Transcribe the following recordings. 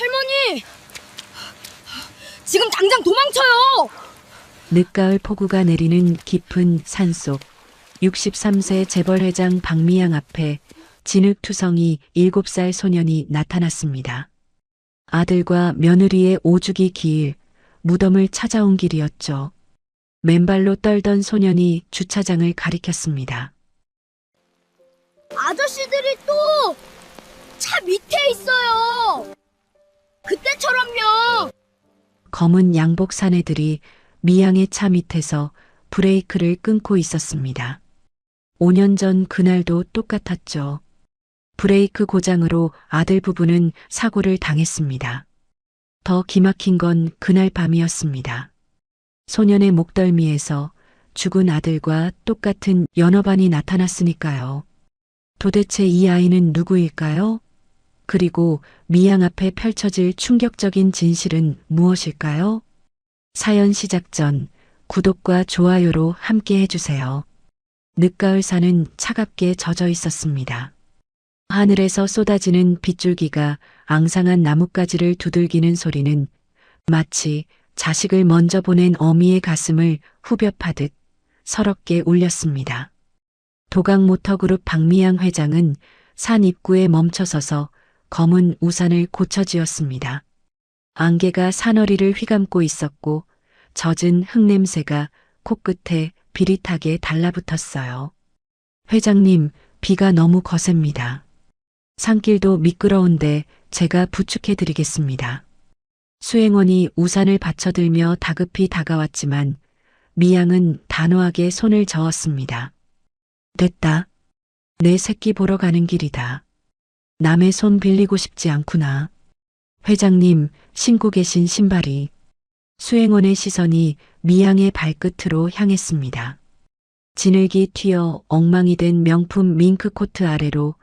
할머니! 지금 당장 도망쳐요! 늦가을 폭우가 내리는 깊은 산속 63세 재벌회장 박미양 앞에 진흙투성이 7살 소년이 나타났습니다. 아들과 며느리의 오죽이 길 무덤을 찾아온 길이었죠. 맨발로 떨던 소년이 주차장을 가리켰습니다. 아저씨들이 또 차 밑에 있어요! 그때처럼요! 검은 양복 사내들이 미양의 차 밑에서 브레이크를 끊고 있었습니다. 5년 전 그날도 똑같았죠. 브레이크 고장으로 아들 부부는 사고를 당했습니다. 더 기막힌 건 그날 밤이었습니다. 소년의 목덜미에서 죽은 아들과 똑같은 연어반이 나타났으니까요. 도대체 이 아이는 누구일까요? 그리고 미양 앞에 펼쳐질 충격적인 진실은 무엇일까요? 사연 시작 전 구독과 좋아요로 함께 해주세요. 늦가을 산은 차갑게 젖어 있었습니다. 하늘에서 쏟아지는 빗줄기가 앙상한 나뭇가지를 두들기는 소리는 마치 자식을 먼저 보낸 어미의 가슴을 후벼 파듯 서럽게 울렸습니다. 도강모터그룹 박미양 회장은 산 입구에 멈춰서서 검은 우산을 고쳐쥐었습니다. 안개가 산허리를 휘감고 있었고 젖은 흙냄새가 코끝에 비릿하게 달라붙었어요. 회장님, 비가 너무 거셉니다. 산길도 미끄러운데 제가 부축해드리겠습니다. 수행원이 우산을 받쳐들며 다급히 다가왔지만 미양은 단호하게 손을 저었습니다. 됐다. 내 새끼 보러 가는 길이다. 남의 손 빌리고 싶지 않구나. 회장님, 신고 계신 신발이. 수행원의 시선이 미양의 발끝으로 향했습니다. 진흙이 튀어 엉망이 된 명품 밍크코트 아래로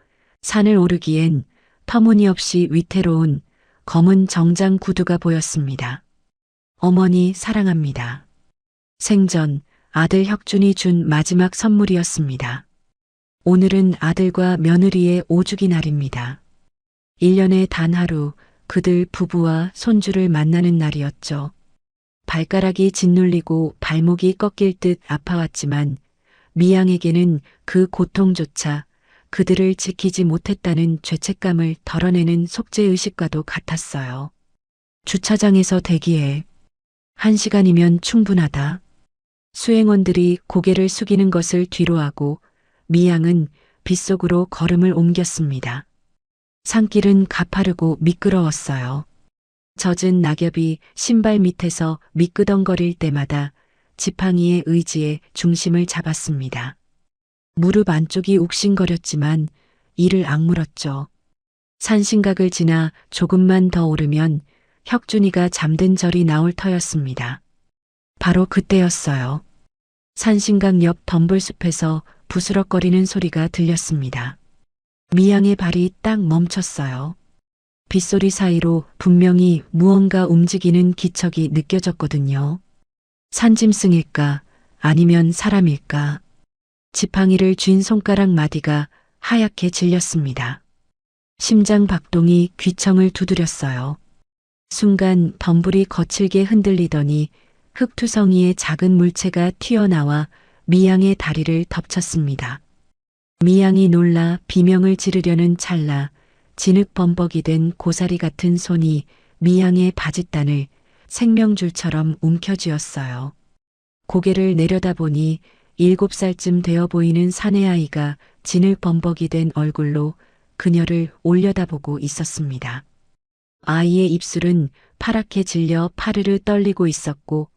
산을 오르기엔 터무니없이 위태로운 검은 정장 구두가 보였습니다. 어머니 사랑합니다. 생전 아들 혁준이 준 마지막 선물이었습니다. 오늘은 아들과 며느리의 오주기 날입니다. 1년에 단 하루 그들 부부와 손주를 만나는 날이었죠. 발가락이 짓눌리고 발목이 꺾일 듯 아파왔지만 미양에게는 그 고통조차 그들을 지키지 못했다는 죄책감을 덜어내는 속죄의식과도 같았어요. 주차장에서 대기해. 1시간이면 충분하다. 수행원들이 고개를 숙이는 것을 뒤로하고 미양은 빗속으로 걸음을 옮겼습니다. 산길은 가파르고 미끄러웠어요. 젖은 낙엽이 신발 밑에서 미끄덩거릴 때마다 지팡이의 의지에 중심을 잡았습니다. 무릎 안쪽이 욱신거렸지만 이를 악물었죠. 산신각을 지나 조금만 더 오르면 혁준이가 잠든 절이 나올 터였습니다. 바로 그때였어요. 산신각 옆 덤불숲에서 부스럭거리는 소리가 들렸습니다. 미양의 발이 딱 멈췄어요. 빗소리 사이로 분명히 무언가 움직이는 기척이 느껴졌거든요. 산짐승일까 아니면 사람일까. 지팡이를 쥔 손가락 마디가 하얗게 질렸습니다. 심장 박동이 귀청을 두드렸어요. 순간 덤불이 거칠게 흔들리더니 흙투성이의 작은 물체가 튀어나와 미양의 다리를 덮쳤습니다. 미양이 놀라 비명을 지르려는 찰나 진흙 범벅이 된 고사리 같은 손이 미양의 바짓단을 생명줄처럼 움켜쥐었어요. 고개를 내려다보니 7살쯤 되어 보이는 사내아이가 진흙 범벅이 된 얼굴로 그녀를 올려다보고 있었습니다. 아이의 입술은 파랗게 질려 파르르 떨리고 있었고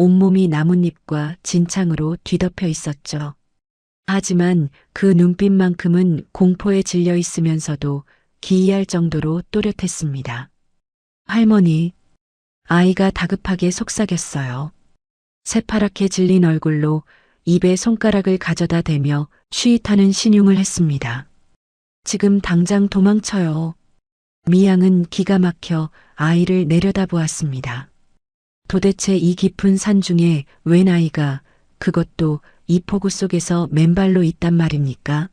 온몸이 나뭇잎과 진창으로 뒤덮여 있었죠. 하지만 그 눈빛만큼은 공포에 질려 있으면서도 기이할 정도로 또렷했습니다. 할머니, 아이가 다급하게 속삭였어요. 새파랗게 질린 얼굴로 입에 손가락을 가져다 대며 쉬잇하는 신용을 했습니다. 지금 당장 도망쳐요. 미양은 기가 막혀 아이를 내려다보았습니다. 도대체 이 깊은 산 중에 웬 아이가, 그것도 이 폭우 속에서 맨발로 있단 말입니까?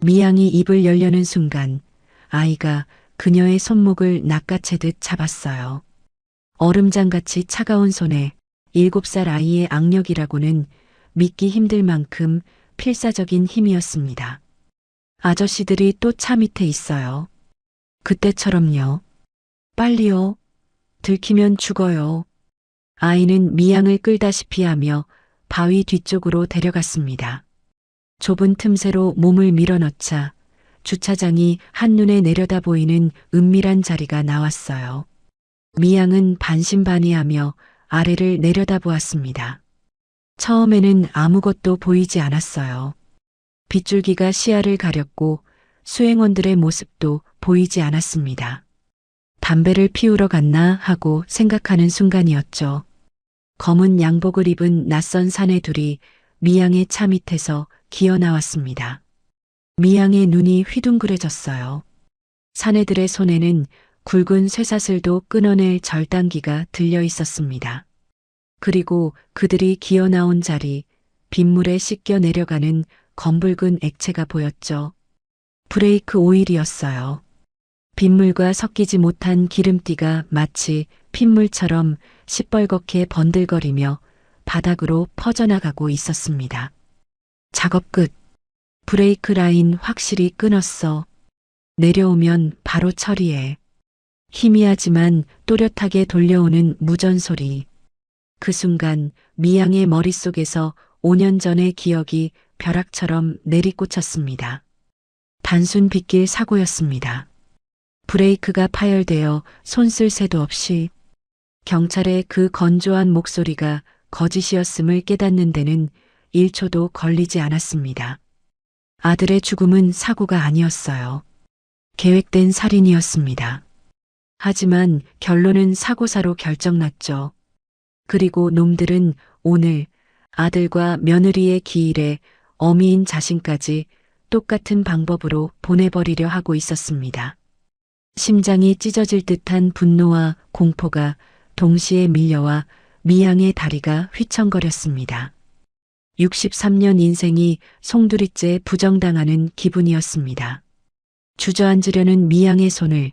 미양이 입을 열려는 순간 아이가 그녀의 손목을 낚아채듯 잡았어요. 얼음장같이 차가운 손에 7살 아이의 악력이라고는 믿기 힘들 만큼 필사적인 힘이었습니다. 아저씨들이 또 차 밑에 있어요. 그때처럼요. 빨리요. 들키면 죽어요. 아이는 미양을 끌다시피 하며 바위 뒤쪽으로 데려갔습니다. 좁은 틈새로 몸을 밀어넣자 주차장이 한눈에 내려다 보이는 은밀한 자리가 나왔어요. 미양은 반신반의하며 아래를 내려다보았습니다. 처음에는 아무것도 보이지 않았어요. 빗줄기가 시야를 가렸고 수행원들의 모습도 보이지 않았습니다. 담배를 피우러 갔나 하고 생각하는 순간이었죠. 검은 양복을 입은 낯선 사내 둘이 미양의 차 밑에서 기어 나왔습니다. 미양의 눈이 휘둥그레졌어요. 사내들의 손에는 굵은 쇠사슬도 끊어낼 절단기가 들려 있었습니다. 그리고 그들이 기어 나온 자리, 빗물에 씻겨 내려가는 검붉은 액체가 보였죠. 브레이크 오일이었어요. 빗물과 섞이지 못한 기름띠가 마치 핏물처럼 시뻘겋게 번들거리며 바닥으로 퍼져나가고 있었습니다. 작업 끝. 브레이크 라인 확실히 끊었어. 내려오면 바로 처리해. 희미하지만 또렷하게 돌려오는 무전소리. 그 순간 미양의 머릿속에서 5년 전의 기억이 벼락처럼 내리꽂혔습니다. 단순 빗길 사고였습니다. 브레이크가 파열되어 손 쓸 새도 없이 경찰의 그 건조한 목소리가 거짓이었음을 깨닫는 데는 1초도 걸리지 않았습니다. 아들의 죽음은 사고가 아니었어요. 계획된 살인이었습니다. 하지만 결론은 사고사로 결정났죠. 그리고 놈들은 오늘 아들과 며느리의 기일에 어미인 자신까지 똑같은 방법으로 보내버리려 하고 있었습니다. 심장이 찢어질 듯한 분노와 공포가 동시에 밀려와 미양의 다리가 휘청거렸습니다. 63년 인생이 송두리째 부정당하는 기분이었습니다. 주저앉으려는 미양의 손을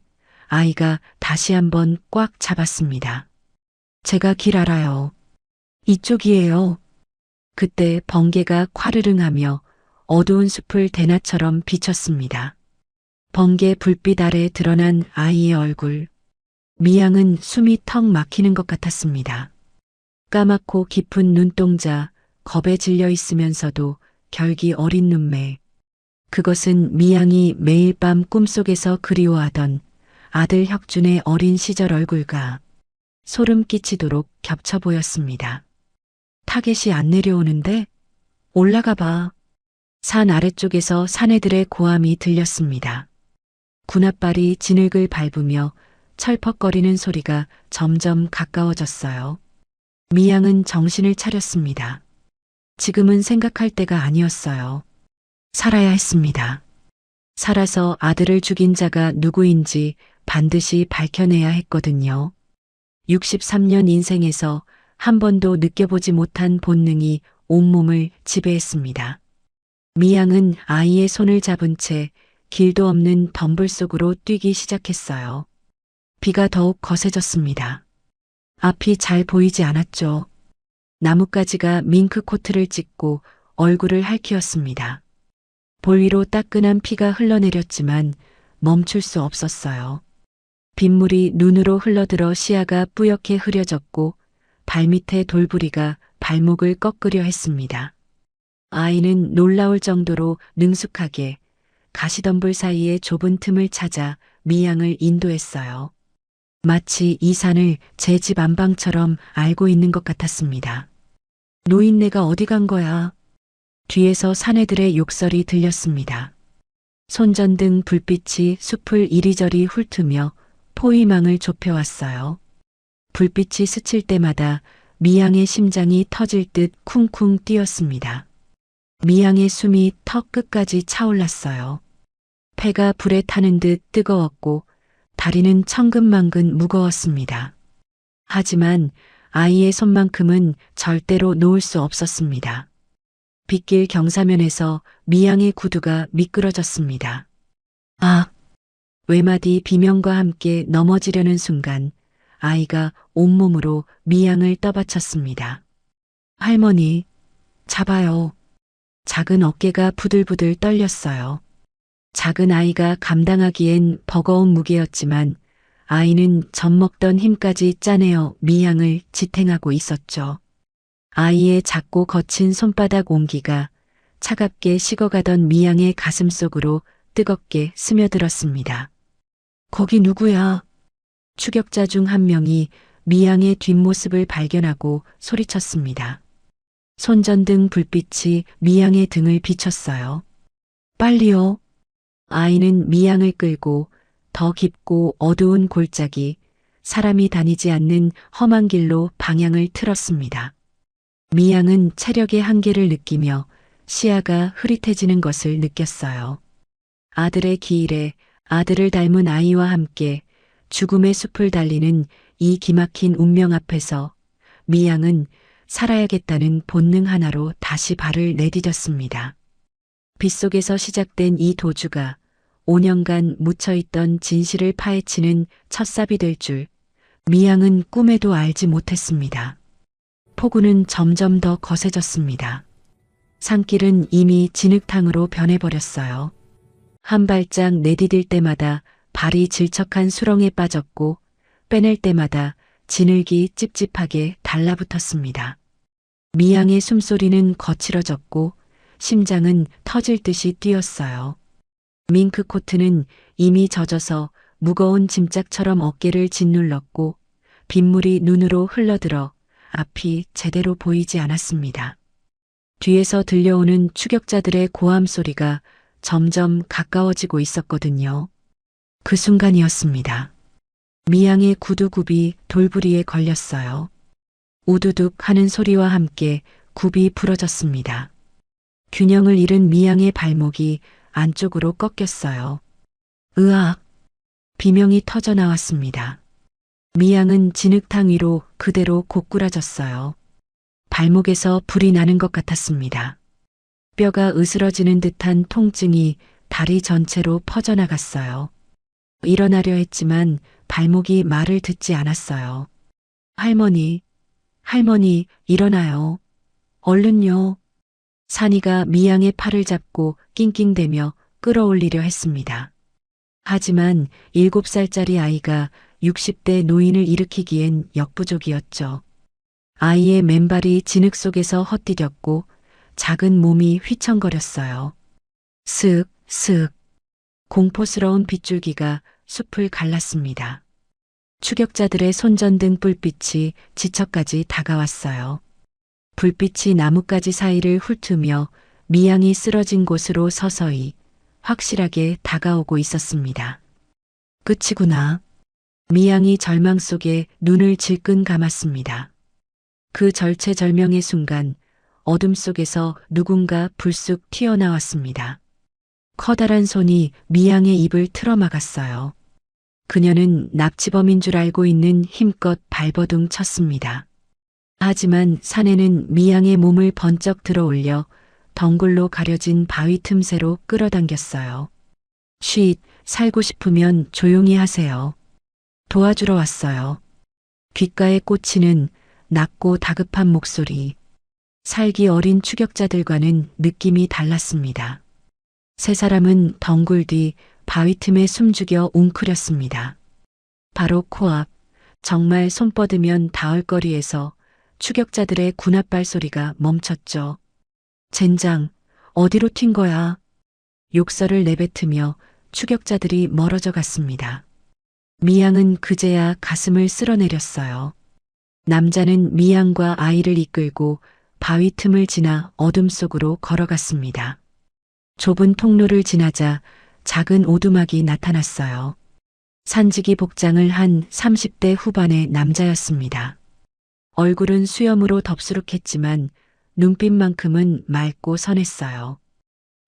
아이가 다시 한번 꽉 잡았습니다. 제가 길 알아요. 이쪽이에요. 그때 번개가 콰르릉하며 어두운 숲을 대낮처럼 비쳤습니다. 번개 불빛 아래 드러난 아이의 얼굴. 미양은 숨이 턱 막히는 것 같았습니다. 까맣고 깊은 눈동자, 겁에 질려 있으면서도 결기 어린 눈매. 그것은 미양이 매일 밤 꿈속에서 그리워하던 아들 혁준의 어린 시절 얼굴과 소름 끼치도록 겹쳐 보였습니다. 타겟이 안 내려오는데? 올라가 봐. 산 아래쪽에서 사내들의 고함이 들렸습니다. 군홧발이 진흙을 밟으며 철퍽거리는 소리가 점점 가까워졌어요. 미양은 정신을 차렸습니다. 지금은 생각할 때가 아니었어요. 살아야 했습니다. 살아서 아들을 죽인 자가 누구인지 반드시 밝혀내야 했거든요. 63년 인생에서 한 번도 느껴보지 못한 본능이 온몸을 지배했습니다. 미양은 아이의 손을 잡은 채 길도 없는 덤불 속으로 뛰기 시작했어요. 비가 더욱 거세졌습니다. 앞이 잘 보이지 않았죠. 나뭇가지가 밍크 코트를 찢고 얼굴을 핥히었습니다. 볼 위로 따끈한 피가 흘러내렸지만 멈출 수 없었어요. 빗물이 눈으로 흘러들어 시야가 뿌옇게 흐려졌고 발밑에 돌부리가 발목을 꺾으려 했습니다. 아이는 놀라울 정도로 능숙하게 가시덤불 사이의 좁은 틈을 찾아 미양을 인도했어요. 마치 이 산을 제 집 안방처럼 알고 있는 것 같았습니다. 노인네가 어디 간 거야? 뒤에서 사내들의 욕설이 들렸습니다. 손전등 불빛이 숲을 이리저리 훑으며 포위망을 좁혀왔어요. 불빛이 스칠 때마다 미양의 심장이 터질 듯 쿵쿵 뛰었습니다. 미양의 숨이 턱 끝까지 차올랐어요. 폐가 불에 타는 듯 뜨거웠고 다리는 천근만근 무거웠습니다. 하지만 아이의 손만큼은 절대로 놓을 수 없었습니다. 빗길 경사면에서 미양의 구두가 미끄러졌습니다. 아! 외마디 비명과 함께 넘어지려는 순간 아이가 온몸으로 미양을 떠받쳤습니다. 할머니, 잡아요. 작은 어깨가 부들부들 떨렸어요. 작은 아이가 감당하기엔 버거운 무게였지만 아이는 젖먹던 힘까지 짜내어 미양을 지탱하고 있었죠. 아이의 작고 거친 손바닥 온기가 차갑게 식어가던 미양의 가슴 속으로 뜨겁게 스며들었습니다. 거기 누구야? 추격자 중 한 명이 미양의 뒷모습을 발견하고 소리쳤습니다. 손전등 불빛이 미양의 등을 비췄어요. 빨리요. 아이는 미양을 끌고 더 깊고 어두운 골짜기, 사람이 다니지 않는 험한 길로 방향을 틀었습니다. 미양은 체력의 한계를 느끼며 시야가 흐릿해지는 것을 느꼈어요. 아들의 기일에 아들을 닮은 아이와 함께 죽음의 숲을 달리는 이 기막힌 운명 앞에서 미양은 살아야겠다는 본능 하나로 다시 발을 내디뎠습니다. 빗속에서 시작된 이 도주가 5년간 묻혀있던 진실을 파헤치는 첫삽이 될 줄 미양은 꿈에도 알지 못했습니다. 폭우는 점점 더 거세졌습니다. 산길은 이미 진흙탕으로 변해버렸어요. 한 발짝 내디딜 때마다 발이 질척한 수렁에 빠졌고 빼낼 때마다 진흙이 찝찝하게 달라붙었습니다. 미양의 숨소리는 거칠어졌고 심장은 터질 듯이 뛰었어요. 밍크 코트는 이미 젖어서 무거운 짐짝처럼 어깨를 짓눌렀고 빗물이 눈으로 흘러들어 앞이 제대로 보이지 않았습니다. 뒤에서 들려오는 추격자들의 고함 소리가 점점 가까워지고 있었거든요. 그 순간이었습니다. 미양의 구두굽이 돌부리에 걸렸어요. 우두둑 하는 소리와 함께 굽이 부러졌습니다. 균형을 잃은 미양의 발목이 안쪽으로 꺾였어요. 으악! 비명이 터져 나왔습니다. 미양은 진흙탕 위로 그대로 고꾸라졌어요. 발목에서 불이 나는 것 같았습니다. 뼈가 으스러지는 듯한 통증이 다리 전체로 퍼져나갔어요. 일어나려 했지만 발목이 말을 듣지 않았어요. 할머니, 할머니, 일어나요. 얼른요. 산이가 미양의 팔을 잡고 낑낑대며 끌어올리려 했습니다. 하지만 7살짜리 아이가 60대 노인을 일으키기엔 역부족이었죠. 아이의 맨발이 진흙 속에서 헛디뎠고 작은 몸이 휘청거렸어요. 슥, 슥. 공포스러운 빗줄기가 숲을 갈랐습니다. 추격자들의 손전등 불빛이 지척까지 다가왔어요. 불빛이 나뭇가지 사이를 훑으며 미양이 쓰러진 곳으로 서서히 확실하게 다가오고 있었습니다. 끝이구나. 미양이 절망 속에 눈을 질끈 감았습니다. 그 절체절명의 순간 어둠 속에서 누군가 불쑥 튀어나왔습니다. 커다란 손이 미양의 입을 틀어막았어요. 그녀는 납치범인 줄 알고 있는 힘껏 발버둥 쳤습니다. 하지만 사내는 미양의 몸을 번쩍 들어올려 덩굴로 가려진 바위 틈새로 끌어당겼어요. 쉿, 살고 싶으면 조용히 하세요. 도와주러 왔어요. 귓가에 꽂히는 낮고 다급한 목소리. 살기 어린 추격자들과는 느낌이 달랐습니다. 세 사람은 덩굴 뒤 바위 틈에 숨죽여 웅크렸습니다. 바로 코앞, 정말 손 뻗으면 닿을 거리에서 추격자들의 군합발 소리가 멈췄죠. 젠장, 어디로 튄 거야? 욕설을 내뱉으며 추격자들이 멀어져 갔습니다. 미양은 그제야 가슴을 쓸어내렸어요. 남자는 미양과 아이를 이끌고 바위 틈을 지나 어둠 속으로 걸어갔습니다. 좁은 통로를 지나자 작은 오두막이 나타났어요. 산지기 복장을 한 30대 후반의 남자였습니다. 얼굴은 수염으로 덥수룩했지만 눈빛만큼은 맑고 선했어요.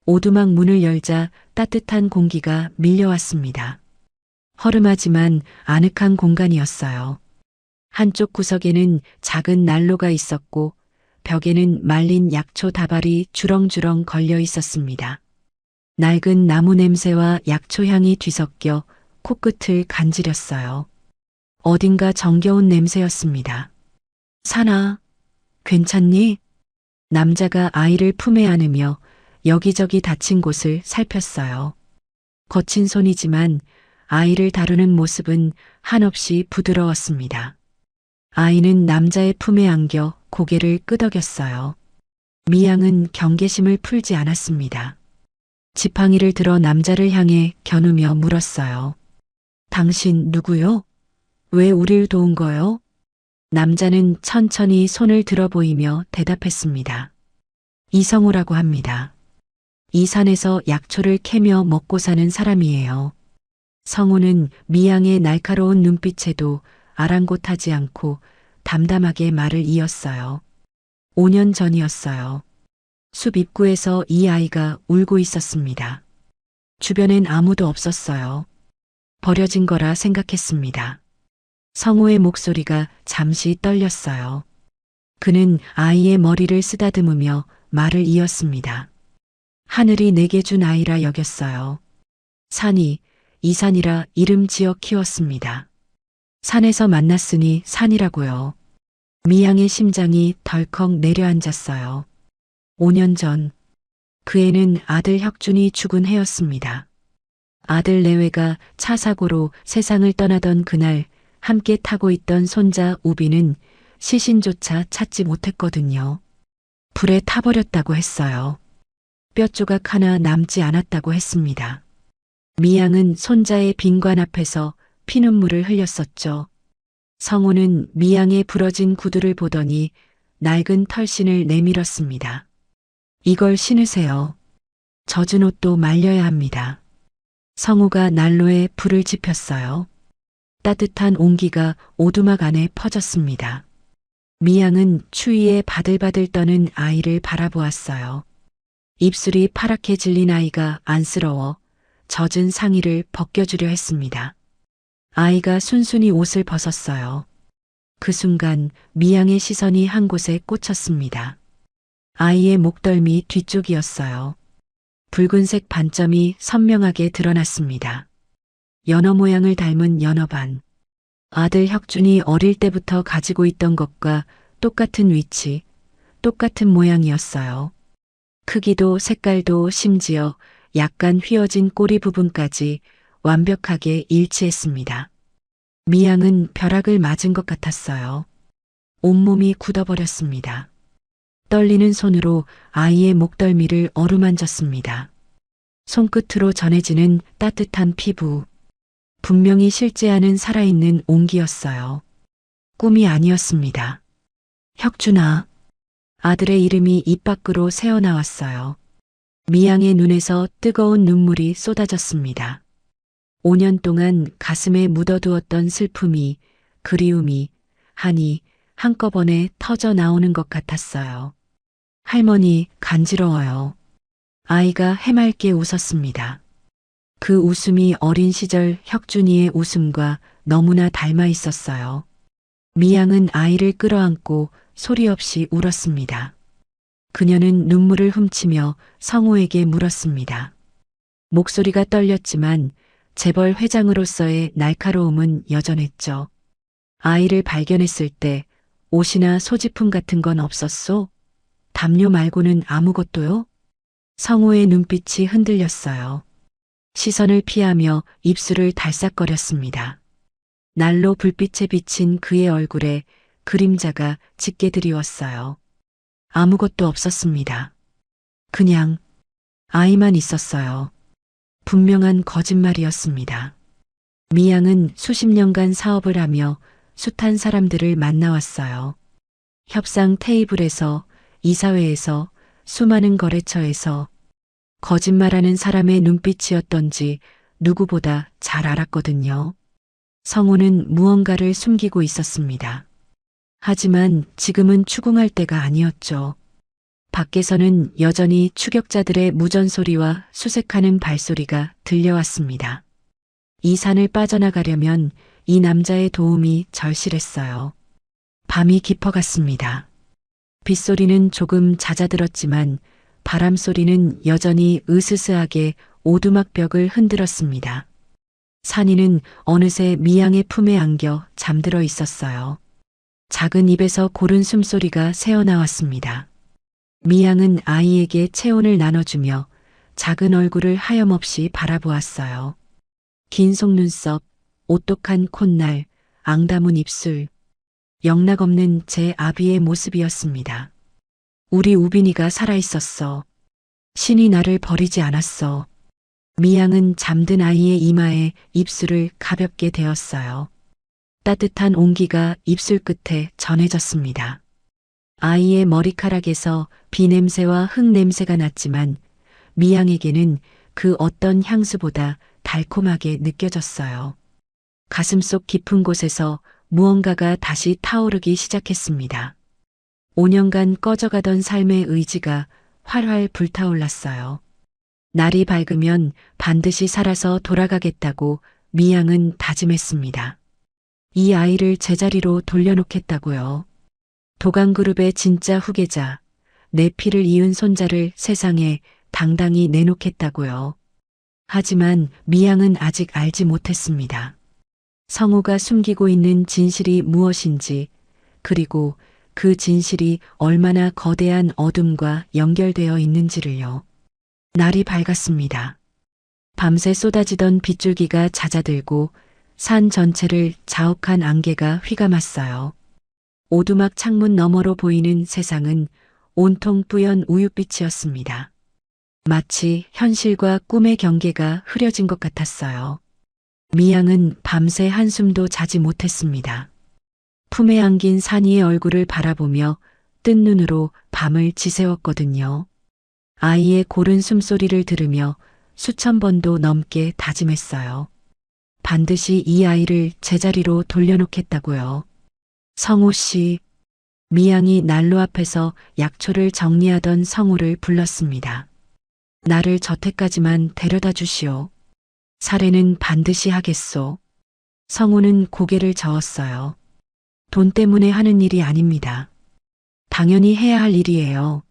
오두막 문을 열자 따뜻한 공기가 밀려왔습니다. 허름하지만 아늑한 공간이었어요. 한쪽 구석에는 작은 난로가 있었고 벽에는 말린 약초 다발이 주렁주렁 걸려 있었습니다. 낡은 나무 냄새와 약초 향이 뒤섞여 코끝을 간지렸어요. 어딘가 정겨운 냄새였습니다. 사나, 괜찮니? 남자가 아이를 품에 안으며 여기저기 다친 곳을 살폈어요. 거친 손이지만 아이를 다루는 모습은 한없이 부드러웠습니다. 아이는 남자의 품에 안겨 고개를 끄덕였어요. 미양은 경계심을 풀지 않았습니다. 지팡이를 들어 남자를 향해 겨누며 물었어요. 당신 누구요? 왜 우릴 도운 거요? 남자는 천천히 손을 들어 보이며 대답했습니다. 이성우라고 합니다. 이 산에서 약초를 캐며 먹고 사는 사람이에요. 성우는 미양의 날카로운 눈빛에도 아랑곳하지 않고 담담하게 말을 이었어요. 5년 전이었어요. 숲 입구에서 이 아이가 울고 있었습니다. 주변엔 아무도 없었어요. 버려진 거라 생각했습니다. 성우의 목소리가 잠시 떨렸어요. 그는 아이의 머리를 쓰다듬으며 말을 이었습니다. 하늘이 내게 준 아이라 여겼어요. 산이 이산이라 이름 지어 키웠습니다. 산에서 만났으니 산이라고요. 미양의 심장이 덜컥 내려앉았어요. 5년 전 그 애는 아들 혁준이 죽은 해였습니다. 아들 내외가 차 사고로 세상을 떠나던 그날 함께 타고 있던 손자 우비는 시신조차 찾지 못했거든요. 불에 타버렸다고 했어요. 뼈조각 하나 남지 않았다고 했습니다. 미양은 손자의 빈관 앞에서 피눈물을 흘렸었죠. 성우는 미양의 부러진 구두를 보더니 낡은 털신을 내밀었습니다. 이걸 신으세요. 젖은 옷도 말려야 합니다. 성우가 난로에 불을 지폈어요. 따뜻한 온기가 오두막 안에 퍼졌습니다. 미양은 추위에 바들바들 떠는 아이를 바라보았어요. 입술이 파랗게 질린 아이가 안쓰러워 젖은 상의를 벗겨주려 했습니다. 아이가 순순히 옷을 벗었어요. 그 순간 미양의 시선이 한 곳에 꽂혔습니다. 아이의 목덜미 뒤쪽이었어요. 붉은색 반점이 선명하게 드러났습니다. 연어 모양을 닮은 연어반. 아들 혁준이 어릴 때부터 가지고 있던 것과 똑같은 위치, 똑같은 모양이었어요. 크기도 색깔도 심지어 약간 휘어진 꼬리 부분까지 완벽하게 일치했습니다. 미양은 벼락을 맞은 것 같았어요. 온몸이 굳어버렸습니다. 떨리는 손으로 아이의 목덜미를 어루만졌습니다. 손끝으로 전해지는 따뜻한 피부. 분명히 실제 안은 살아있는 온기였어요. 꿈이 아니었습니다. 혁준아. 아들의 이름이 입 밖으로 새어나왔어요. 미양의 눈에서 뜨거운 눈물이 쏟아졌습니다. 5년 동안 가슴에 묻어두었던 슬픔이, 그리움이, 한이 한꺼번에 터져 나오는 것 같았어요. 할머니, 간지러워요. 아이가 해맑게 웃었습니다. 그 웃음이 어린 시절 혁준이의 웃음과 너무나 닮아 있었어요. 미양은 아이를 끌어안고 소리 없이 울었습니다. 그녀는 눈물을 훔치며 성우에게 물었습니다. 목소리가 떨렸지만 재벌 회장으로서의 날카로움은 여전했죠. 아이를 발견했을 때 옷이나 소지품 같은 건 없었소? 담요 말고는 아무것도요? 성우의 눈빛이 흔들렸어요. 시선을 피하며 입술을 달싹거렸습니다. 난로 불빛에 비친 그의 얼굴에 그림자가 짙게 드리웠어요. 아무것도 없었습니다. 그냥 아이만 있었어요. 분명한 거짓말이었습니다. 미양은 수십 년간 사업을 하며 숱한 사람들을 만나왔어요. 협상 테이블에서, 이사회에서, 수많은 거래처에서 거짓말하는 사람의 눈빛이었던지 누구보다 잘 알았거든요. 성우는 무언가를 숨기고 있었습니다. 하지만 지금은 추궁할 때가 아니었죠. 밖에서는 여전히 추격자들의 무전소리와 수색하는 발소리가 들려왔습니다. 이 산을 빠져나가려면 이 남자의 도움이 절실했어요. 밤이 깊어갔습니다. 빗소리는 조금 잦아들었지만 바람소리는 여전히 으스스하게 오두막 벽을 흔들었습니다. 산이는 어느새 미양의 품에 안겨 잠들어 있었어요. 작은 입에서 고른 숨소리가 새어나왔습니다. 미양은 아이에게 체온을 나눠주며 작은 얼굴을 하염없이 바라보았어요. 긴 속눈썹, 오똑한 콧날, 앙다문 입술, 영락없는 제 아비의 모습이었습니다. 우리 우빈이가 살아있었어. 신이 나를 버리지 않았어. 미양은 잠든 아이의 이마에 입술을 가볍게 대었어요. 따뜻한 온기가 입술 끝에 전해졌습니다. 아이의 머리카락에서 비냄새와 흙냄새가 났지만 미양에게는 그 어떤 향수보다 달콤하게 느껴졌어요. 가슴속 깊은 곳에서 무언가가 다시 타오르기 시작했습니다. 5년간 꺼져가던 삶의 의지가 활활 불타올랐어요. 날이 밝으면 반드시 살아서 돌아가겠다고 미양은 다짐했습니다. 이 아이를 제자리로 돌려놓겠다고요. 도강그룹의 진짜 후계자, 내 피를 이은 손자를 세상에 당당히 내놓겠다고요. 하지만 미양은 아직 알지 못했습니다. 성우가 숨기고 있는 진실이 무엇인지, 그리고 그 진실이 얼마나 거대한 어둠과 연결되어 있는지를요. 날이 밝았습니다. 밤새 쏟아지던 빗줄기가 잦아들고 산 전체를 자욱한 안개가 휘감았어요. 오두막 창문 너머로 보이는 세상은 온통 뿌연 우윳빛이었습니다. 마치 현실과 꿈의 경계가 흐려진 것 같았어요. 미양은 밤새 한숨도 자지 못했습니다. 품에 안긴 산이의 얼굴을 바라보며 뜬 눈으로 밤을 지새웠거든요. 아이의 고른 숨소리를 들으며 수천 번도 넘게 다짐했어요. 반드시 이 아이를 제자리로 돌려놓겠다고요. 성우 씨, 미양이 난로 앞에서 약초를 정리하던 성우를 불렀습니다. 나를 저택까지만 데려다 주시오. 살해는 반드시 하겠소. 성우는 고개를 저었어요. 돈 때문에 하는 일이 아닙니다. 당연히 해야 할 일이에요.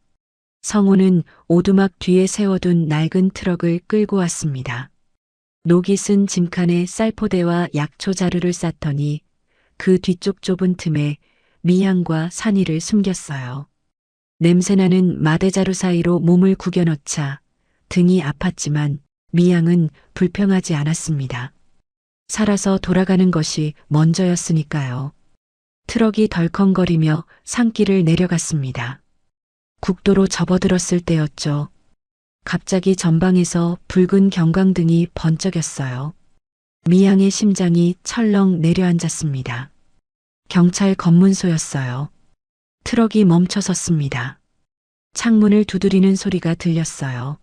성우는 오두막 뒤에 세워둔 낡은 트럭을 끌고 왔습니다. 녹이 쓴 짐칸에 쌀포대와 약초 자루를 쌌더니 그 뒤쪽 좁은 틈에 미양과 산이를 숨겼어요. 냄새나는 마대자루 사이로 몸을 구겨넣자 등이 아팠지만 미양은 불평하지 않았습니다. 살아서 돌아가는 것이 먼저였으니까요. 트럭이 덜컹거리며 산길을 내려갔습니다. 국도로 접어들었을 때였죠. 갑자기 전방에서 붉은 경광등이 번쩍였어요. 미양의 심장이 철렁 내려앉았습니다. 경찰 검문소였어요. 트럭이 멈춰섰습니다. 창문을 두드리는 소리가 들렸어요.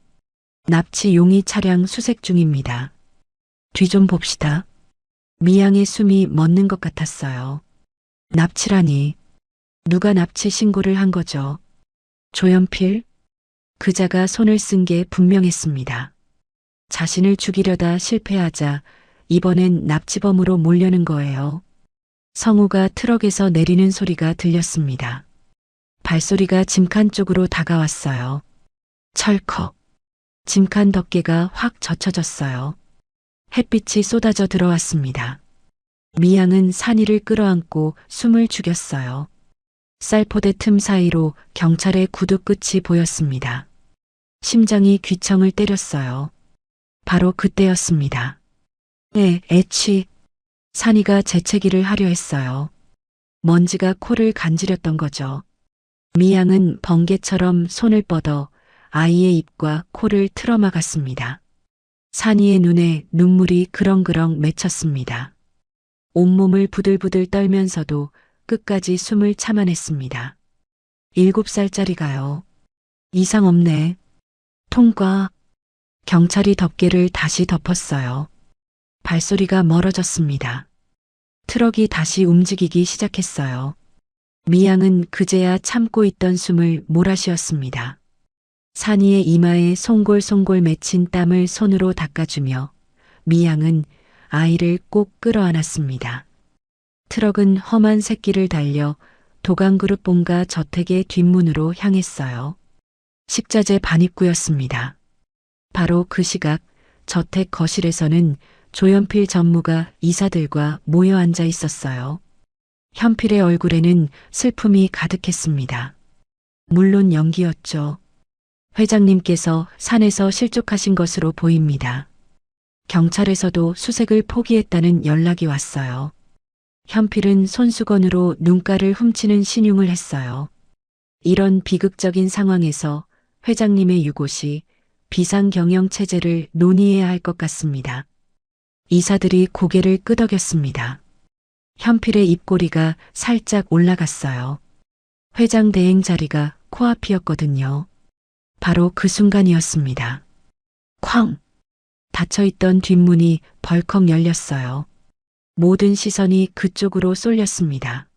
납치 용의 차량 수색 중입니다. 뒤 좀 봅시다. 미양의 숨이 멎는 것 같았어요. 납치라니. 누가 납치 신고를 한 거죠? 조연필? 그자가 손을 쓴 게 분명했습니다. 자신을 죽이려다 실패하자 이번엔 납치범으로 몰려는 거예요. 성우가 트럭에서 내리는 소리가 들렸습니다. 발소리가 짐칸 쪽으로 다가왔어요. 철컥. 짐칸 덮개가 확 젖혀졌어요. 햇빛이 쏟아져 들어왔습니다. 미양은 산이를 끌어안고 숨을 죽였어요. 쌀포대 틈 사이로 경찰의 구두 끝이 보였습니다. 심장이 귀청을 때렸어요. 바로 그때였습니다. 애취. 산이가 재채기를 하려 했어요. 먼지가 코를 간지렸던 거죠. 미양은 번개처럼 손을 뻗어 아이의 입과 코를 틀어막았습니다. 산이의 눈에 눈물이 그렁그렁 맺혔습니다. 온몸을 부들부들 떨면서도 끝까지 숨을 참아냈습니다. 7살짜리가요. 이상 없네. 통과. 경찰이 덮개를 다시 덮었어요. 발소리가 멀어졌습니다. 트럭이 다시 움직이기 시작했어요. 미양은 그제야 참고 있던 숨을 몰아쉬었습니다. 산이의 이마에 송골송골 맺힌 땀을 손으로 닦아주며 미양은 아이를 꼭 끌어안았습니다. 트럭은 험한 새길을 달려 도강그룹 본가 저택의 뒷문으로 향했어요. 식자재 반입구였습니다. 바로 그 시각 저택 거실에서는 조연필 전무가 이사들과 모여 앉아 있었어요. 현필의 얼굴에는 슬픔이 가득했습니다. 물론 연기였죠. 회장님께서 산에서 실족하신 것으로 보입니다. 경찰에서도 수색을 포기했다는 연락이 왔어요. 현필은 손수건으로 눈가를 훔치는 신용을 했어요. 이런 비극적인 상황에서 회장님의 유고시 비상경영 체제를 논의해야 할 것 같습니다. 이사들이 고개를 끄덕였습니다. 현필의 입꼬리가 살짝 올라갔어요. 회장 대행 자리가 코앞이었거든요. 바로 그 순간이었습니다. 쾅! 닫혀있던 뒷문이 벌컥 열렸어요. 모든 시선이 그쪽으로 쏠렸습니다.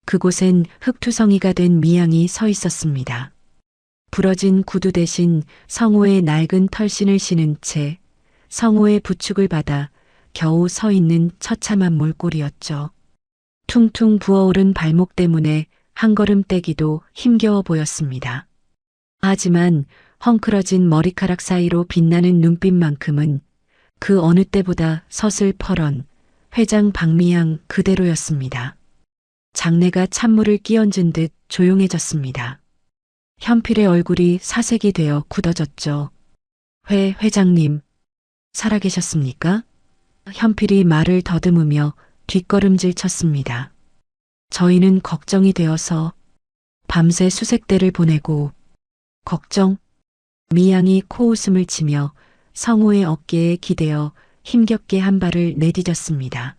그곳엔 흙투성이가 된 미양이 서 있었습니다. 부러진 구두 대신 성호의 낡은 털신을 신은 채 성호의 부축을 받아 겨우 서 있는 처참한 몰골이었죠. 퉁퉁 부어오른 발목 때문에 한 걸음 떼기도 힘겨워 보였습니다. 하지만 헝클어진 머리카락 사이로 빛나는 눈빛만큼은 그 어느 때보다 서슬퍼런 회장 박미양 그대로였습니다. 장내가 찬물을 끼얹은 듯 조용해졌습니다. 현필의 얼굴이 사색이 되어 굳어졌죠. 회장님, 살아계셨습니까? 현필이 말을 더듬으며 뒷걸음질 쳤습니다. 저희는 걱정이 되어서 밤새 수색대를 보내고 걱정? 미양이 코웃음을 치며 성호의 어깨에 기대어 힘겹게 한 발을 내디뎠습니다.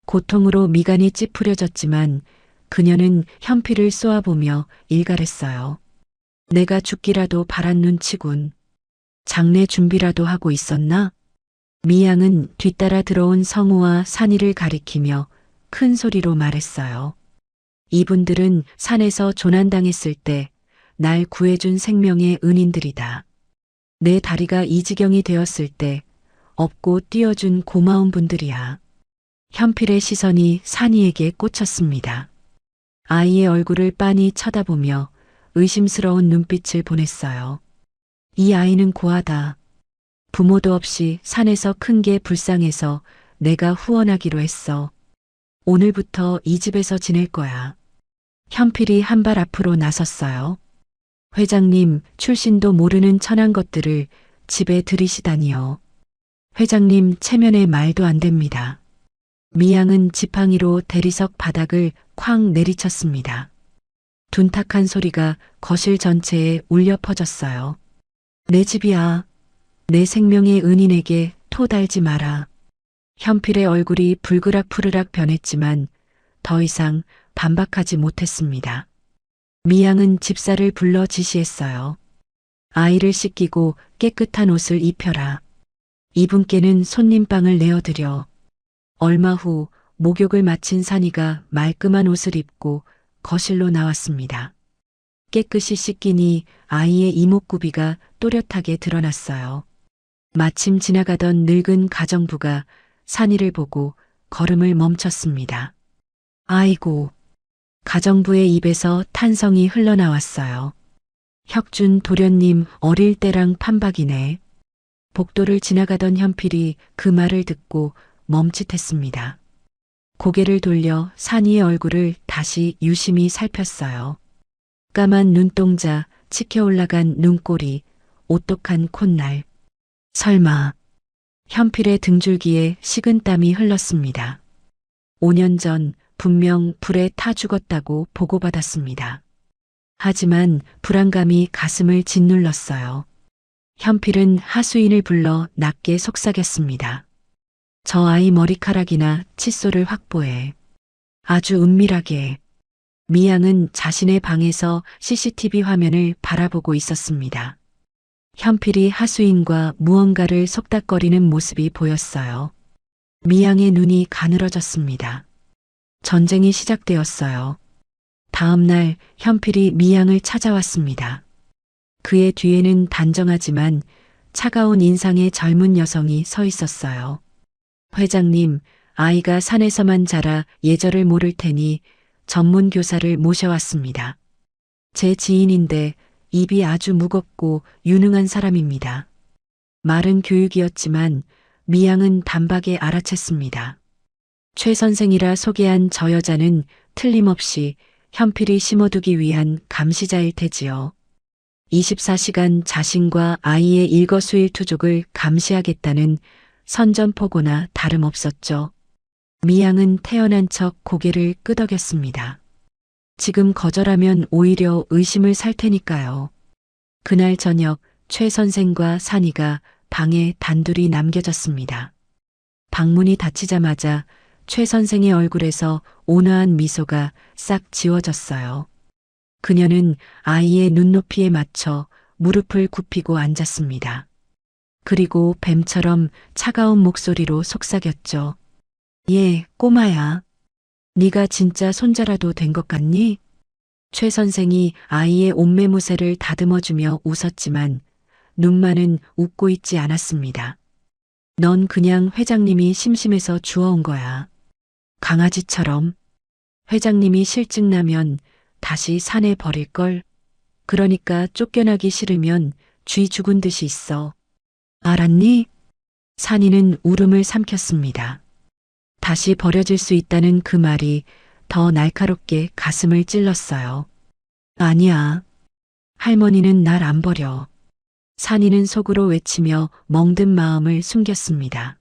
고통으로 미간이 찌푸려졌지만 그녀는 현필을 쏘아보며 일갈했어요. 내가 죽기라도 바란 눈치군. 장례 준비라도 하고 있었나? 미양은 뒤따라 들어온 성호와 산이를 가리키며 큰 소리로 말했어요. 이분들은 산에서 조난당했을 때 날 구해준 생명의 은인들이다. 내 다리가 이 지경이 되었을 때 업고 뛰어준 고마운 분들이야. 현필의 시선이 산이에게 꽂혔습니다. 아이의 얼굴을 빤히 쳐다보며 의심스러운 눈빛을 보냈어요. 이 아이는 고하다. 부모도 없이 산에서 큰 게 불쌍해서 내가 후원하기로 했어. 오늘부터 이 집에서 지낼 거야. 현필이 한 발 앞으로 나섰어요. 회장님, 출신도 모르는 천한 것들을 집에 들이시다니요. 회장님 체면에 말도 안 됩니다. 미양은 지팡이로 대리석 바닥을 쾅 내리쳤습니다. 둔탁한 소리가 거실 전체에 울려 퍼졌어요. 내 집이야. 내 생명의 은인에게 토 달지 마라. 현필의 얼굴이 불그락푸르락 변했지만 더 이상 반박하지 못했습니다. 미양은 집사를 불러 지시했어요. 아이를 씻기고 깨끗한 옷을 입혀라. 이분께는 손님방을 내어드려. 얼마 후 목욕을 마친 산이가 말끔한 옷을 입고 거실로 나왔습니다. 깨끗이 씻기니 아이의 이목구비가 또렷하게 드러났어요. 마침 지나가던 늙은 가정부가 산이를 보고 걸음을 멈췄습니다. 아이고. 가정부의 입에서 탄성이 흘러나왔어요. 혁준 도련님 어릴 때랑 판박이네. 복도를 지나가던 현필이 그 말을 듣고 멈칫했습니다. 고개를 돌려 산이의 얼굴을 다시 유심히 살폈어요. 까만 눈동자, 치켜 올라간 눈꼬리, 오똑한 콧날. 설마. 현필의 등줄기에 식은땀이 흘렀습니다. 5년 전 분명 불에 타 죽었다고 보고받았습니다. 하지만 불안감이 가슴을 짓눌렀어요. 현필은 하수인을 불러 낮게 속삭였습니다. 저 아이 머리카락이나 칫솔을 확보해. 아주 은밀하게. 미양은 자신의 방에서 CCTV 화면을 바라보고 있었습니다. 현필이 하수인과 무언가를 속닥거리는 모습이 보였어요. 미양의 눈이 가늘어졌습니다. 전쟁이 시작되었어요. 다음 날 현필이 미양을 찾아왔습니다. 그의 뒤에는 단정하지만 차가운 인상의 젊은 여성이 서 있었어요. 회장님, 아이가 산에서만 자라 예절을 모를 테니 전문 교사를 모셔왔습니다. 제 지인인데 입이 아주 무겁고 유능한 사람입니다. 말은 교육이었지만 미양은 단박에 알아챘습니다. 최 선생이라 소개한 저 여자는 틀림없이 현필이 심어두기 위한 감시자일 테지요. 24시간 자신과 아이의 일거수일투족을 감시하겠다는 선전포고나 다름없었죠. 미양은 태어난 척 고개를 끄덕였습니다. 지금 거절하면 오히려 의심을 살 테니까요. 그날 저녁 최 선생과 산이가 방에 단둘이 남겨졌습니다. 방문이 닫히자마자 최 선생의 얼굴에서 온화한 미소가 싹 지워졌어요. 그녀는 아이의 눈높이에 맞춰 무릎을 굽히고 앉았습니다. 그리고 뱀처럼 차가운 목소리로 속삭였죠. 예, 꼬마야. 네가 진짜 손자라도 된 것 같니? 최 선생이 아이의 옷매무새를 다듬어주며 웃었지만 눈만은 웃고 있지 않았습니다. 넌 그냥 회장님이 심심해서 주워온 거야. 강아지처럼. 회장님이 실증나면 다시 산에 버릴걸. 그러니까 쫓겨나기 싫으면 쥐 죽은 듯이 있어. 알았니? 산이는 울음을 삼켰습니다. 다시 버려질 수 있다는 그 말이 더 날카롭게 가슴을 찔렀어요. 아니야. 할머니는 날 안 버려. 산이는 속으로 외치며 멍든 마음을 숨겼습니다.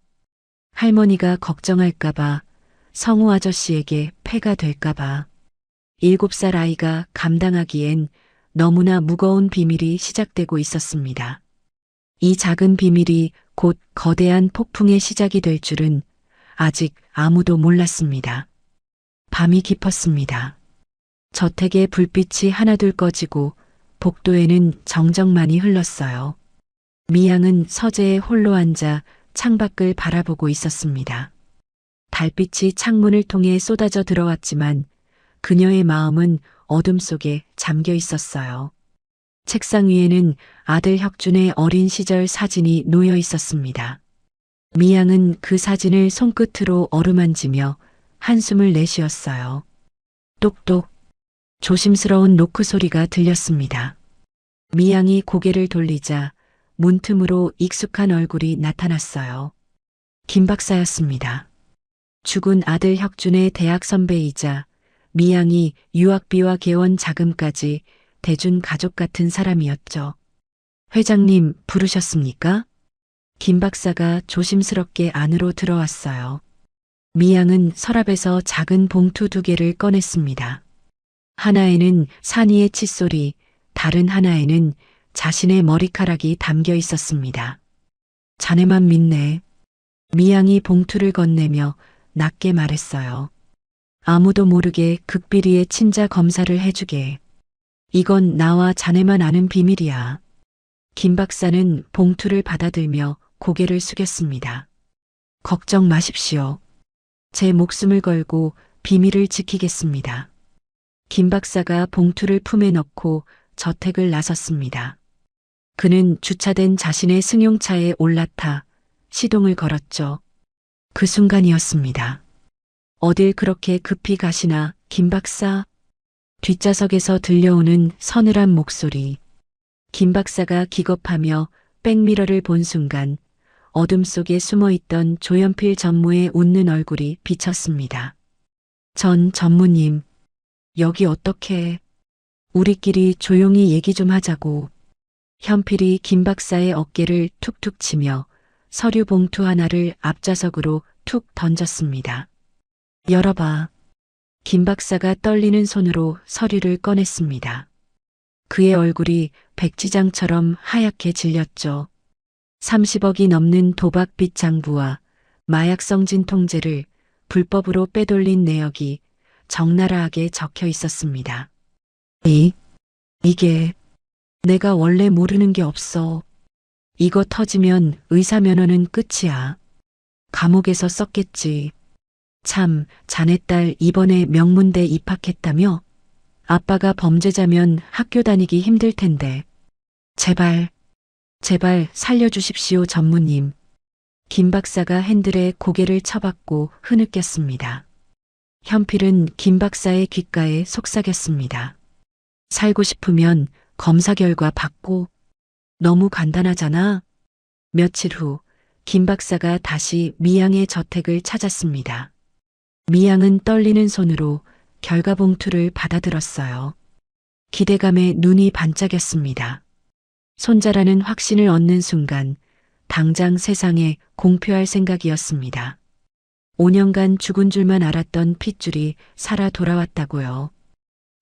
할머니가 걱정할까봐, 성우 아저씨에게 폐가 될까봐. 7살 아이가 감당하기엔 너무나 무거운 비밀이 시작되고 있었습니다. 이 작은 비밀이 곧 거대한 폭풍의 시작이 될 줄은 아직 아무도 몰랐습니다. 밤이 깊었습니다. 저택의 불빛이 하나둘 꺼지고 복도에는 정적만이 흘렀어요. 미양은 서재에 홀로 앉아 창밖을 바라보고 있었습니다. 달빛이 창문을 통해 쏟아져 들어왔지만 그녀의 마음은 어둠 속에 잠겨 있었어요. 책상 위에는 아들 혁준의 어린 시절 사진이 놓여 있었습니다. 미양은 그 사진을 손끝으로 어루만지며 한숨을 내쉬었어요. 똑똑. 조심스러운 노크 소리가 들렸습니다. 미양이 고개를 돌리자 문틈으로 익숙한 얼굴이 나타났어요. 김 박사였습니다. 죽은 아들 혁준의 대학 선배이자 미양이 유학비와 개원 자금까지 대준 가족 같은 사람이었죠. 회장님 부르셨습니까? 김 박사가 조심스럽게 안으로 들어왔어요. 미양은 서랍에서 작은 봉투 2개를 꺼냈습니다. 하나에는 산이의 칫솔이, 다른 하나에는 자신의 머리카락이 담겨 있었습니다. 자네만 믿네. 미양이 봉투를 건네며 낮게 말했어요. 아무도 모르게 극비리의 친자 검사를 해주게. 이건 나와 자네만 아는 비밀이야. 김 박사는 봉투를 받아들며 고개를 숙였습니다. 걱정 마십시오. 제 목숨을 걸고 비밀을 지키겠습니다. 김 박사가 봉투를 품에 넣고 저택을 나섰습니다. 그는 주차된 자신의 승용차에 올라타 시동을 걸었죠. 그 순간이었습니다. 어딜 그렇게 급히 가시나, 김 박사? 뒷좌석에서 들려오는 서늘한 목소리. 김 박사가 기겁하며 백미러를 본 순간 어둠 속에 숨어있던 조연필 전무의 웃는 얼굴이 비쳤습니다. 전 전무님, 여기 어떻게... 우리끼리 조용히 얘기 좀 하자고. 현필이 김 박사의 어깨를 툭툭 치며 서류 봉투 하나를 앞좌석으로 툭 던졌습니다. 열어봐. 김 박사가 떨리는 손으로 서류를 꺼냈습니다. 그의 얼굴이 백지장처럼 하얗게 질렸죠. 30억이 넘는 도박빚 장부와 마약성 진통제를 불법으로 빼돌린 내역이 적나라하게 적혀 있었습니다. 이게 내가 원래 모르는 게 없어. 이거 터지면 의사 면허는 끝이야. 감옥에서 썼겠지. 참, 자네 딸 이번에 명문대 입학했다며? 아빠가 범죄자면 학교 다니기 힘들 텐데. 제발 살려주십시오, 전무님. 김 박사가 핸들에 고개를 쳐박고 흐느꼈습니다. 현필은 김 박사의 귓가에 속삭였습니다. 살고 싶으면 검사 결과 받고. 너무 간단하잖아. 며칠 후 김 박사가 다시 미양의 저택을 찾았습니다. 미양은 떨리는 손으로 결과 봉투를 받아들었어요. 기대감에 눈이 반짝였습니다. 손자라는 확신을 얻는 순간 당장 세상에 공표할 생각이었습니다. 5년간 죽은 줄만 알았던 핏줄이 살아 돌아왔다고요.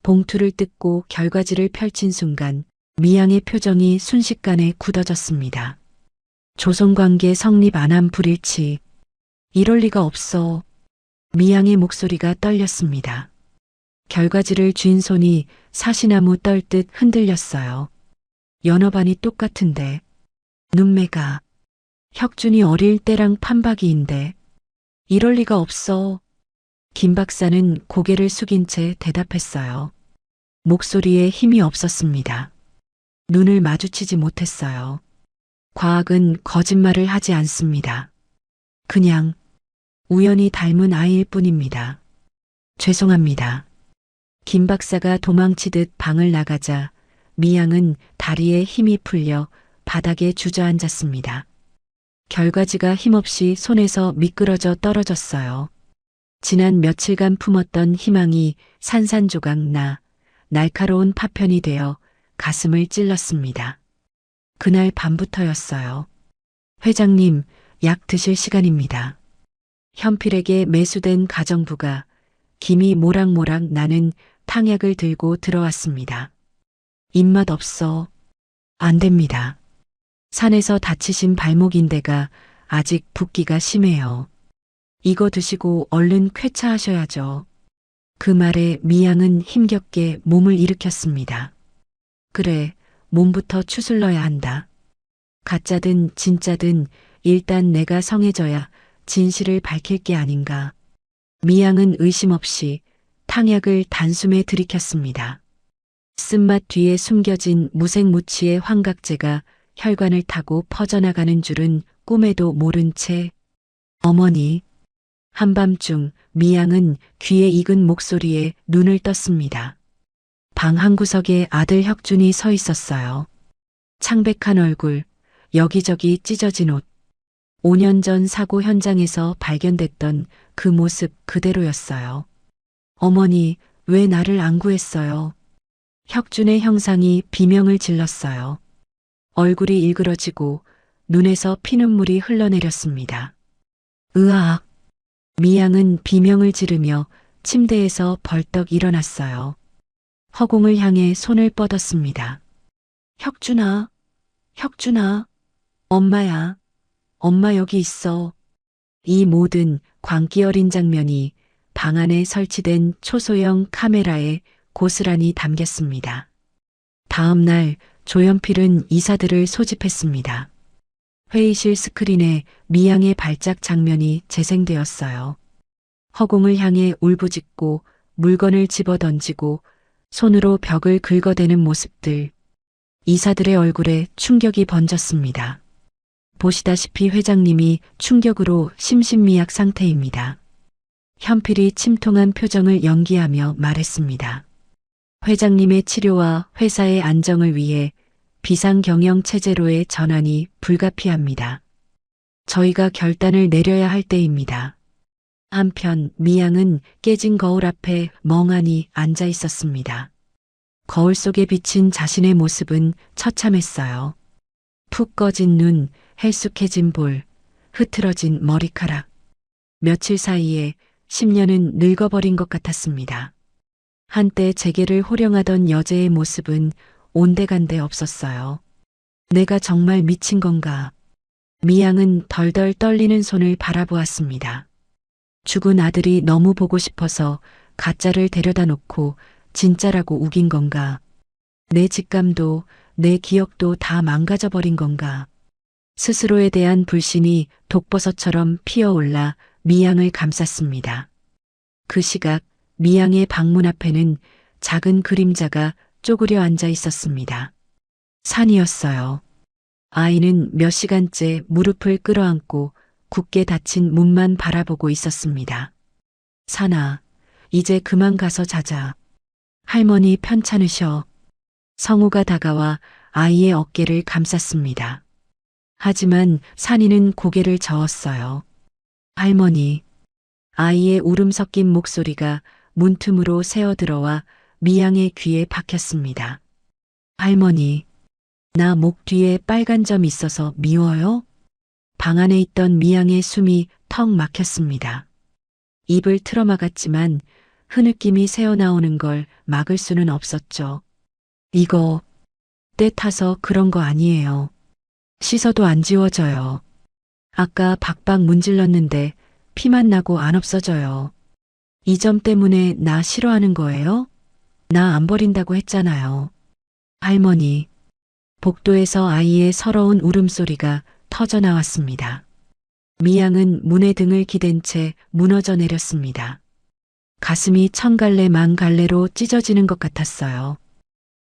봉투를 뜯고 결과지를 펼친 순간 미양의 표정이 순식간에 굳어졌습니다. 조선관계 성립 안 한 불일치. 이럴 리가 없어. 미양의 목소리가 떨렸습니다. 결과지를 쥔 손이 사시나무 떨듯 흔들렸어요. 연어반이 똑같은데. 눈매가. 혁준이 어릴 때랑 판박이인데. 이럴 리가 없어. 김 박사는 고개를 숙인 채 대답했어요. 목소리에 힘이 없었습니다. 눈을 마주치지 못했어요. 과학은 거짓말을 하지 않습니다. 그냥 우연히 닮은 아이일 뿐입니다. 죄송합니다. 김 박사가 도망치듯 방을 나가자 미양은 다리에 힘이 풀려 바닥에 주저앉았습니다. 결과지가 힘없이 손에서 미끄러져 떨어졌어요. 지난 며칠간 품었던 희망이 산산조각 나 날카로운 파편이 되어 가슴을 찔렀습니다. 그날 밤부터였어요. 회장님, 약 드실 시간입니다. 현필에게 매수된 가정부가 김이 모락모락 나는 탕약을 들고 들어왔습니다. 입맛 없어. 안 됩니다. 산에서 다치신 발목인대가 아직 붓기가 심해요. 이거 드시고 얼른 쾌차하셔야죠. 그 말에 미양은 힘겹게 몸을 일으켰습니다. 그래, 몸부터 추슬러야 한다. 가짜든 진짜든 일단 내가 성해져야 진실을 밝힐 게 아닌가. 미양은 의심 없이 탕약을 단숨에 들이켰습니다. 쓴맛 뒤에 숨겨진 무색무취의 환각제가 혈관을 타고 퍼져나가는 줄은 꿈에도 모른 채 어머니. 한밤중 미양은 귀에 익은 목소리에 눈을 떴습니다. 방 한구석에 아들 혁준이 서 있었어요. 창백한 얼굴, 여기저기 찢어진 옷. 5년 전 사고 현장에서 발견됐던 그 모습 그대로였어요. 어머니, 왜 나를 안 구했어요? 혁준의 형상이 비명을 질렀어요. 얼굴이 일그러지고 눈에서 피눈물이 흘러내렸습니다. 으악! 미양은 비명을 지르며 침대에서 벌떡 일어났어요. 허공을 향해 손을 뻗었습니다. 혁준아, 혁준아, 엄마야, 엄마 여기 있어. 이 모든 광기 어린 장면이 방 안에 설치된 초소형 카메라에 고스란히 담겼습니다. 다음 날 조연필은 이사들을 소집했습니다. 회의실 스크린에 미양의 발작 장면이 재생되었어요. 허공을 향해 울부짖고 물건을 집어던지고 손으로 벽을 긁어대는 모습들. 이사들의 얼굴에 충격이 번졌습니다. 보시다시피 회장님이 충격으로 심신미약 상태입니다. 현필이 침통한 표정을 연기하며 말했습니다. 회장님의 치료와 회사의 안정을 위해 비상경영 체제로의 전환이 불가피합니다. 저희가 결단을 내려야 할 때입니다. 한편 미양은 깨진 거울 앞에 멍하니 앉아 있었습니다. 거울 속에 비친 자신의 모습은 처참했어요. 푹 꺼진 눈, 헬쑥해진 볼, 흐트러진 머리카락. 며칠 사이에 10년은 늙어버린 것 같았습니다. 한때 재계를 호령하던 여제의 모습은 온데간데 없었어요. 내가 정말 미친 건가? 미양은 덜덜 떨리는 손을 바라보았습니다. 죽은 아들이 너무 보고 싶어서 가짜를 데려다 놓고 진짜라고 우긴 건가? 내 직감도 내 기억도 다 망가져버린 건가? 스스로에 대한 불신이 독버섯처럼 피어올라 미양을 감쌌습니다. 그 시각 미양의 방문 앞에는 작은 그림자가 쪼그려 앉아 있었습니다. 산이었어요. 아이는 몇 시간째 무릎을 끌어안고 굳게 닫힌 문만 바라보고 있었습니다. 산아, 이제 그만 가서 자자. 할머니 편찮으셔. 성우가 다가와 아이의 어깨를 감쌌습니다. 하지만 산이는 고개를 저었어요. 할머니, 아이의 울음 섞인 목소리가 문틈으로 새어들어와 미양의 귀에 박혔습니다. 할머니, 나 목 뒤에 빨간 점 있어서 미워요? 방 안에 있던 미양의 숨이 턱 막혔습니다. 입을 틀어막았지만 흐느낌이 새어나오는 걸 막을 수는 없었죠. 이거 때 타서 그런 거 아니에요. 씻어도 안 지워져요. 아까 박박 문질렀는데 피만 나고 안 없어져요. 이 점 때문에 나 싫어하는 거예요? 나 안 버린다고 했잖아요. 할머니, 복도에서 아이의 서러운 울음소리가 터져 나왔습니다. 미양은 문에 등을 기댄 채 무너져 내렸습니다. 가슴이 천갈래 만갈래로 찢어지는 것 같았어요.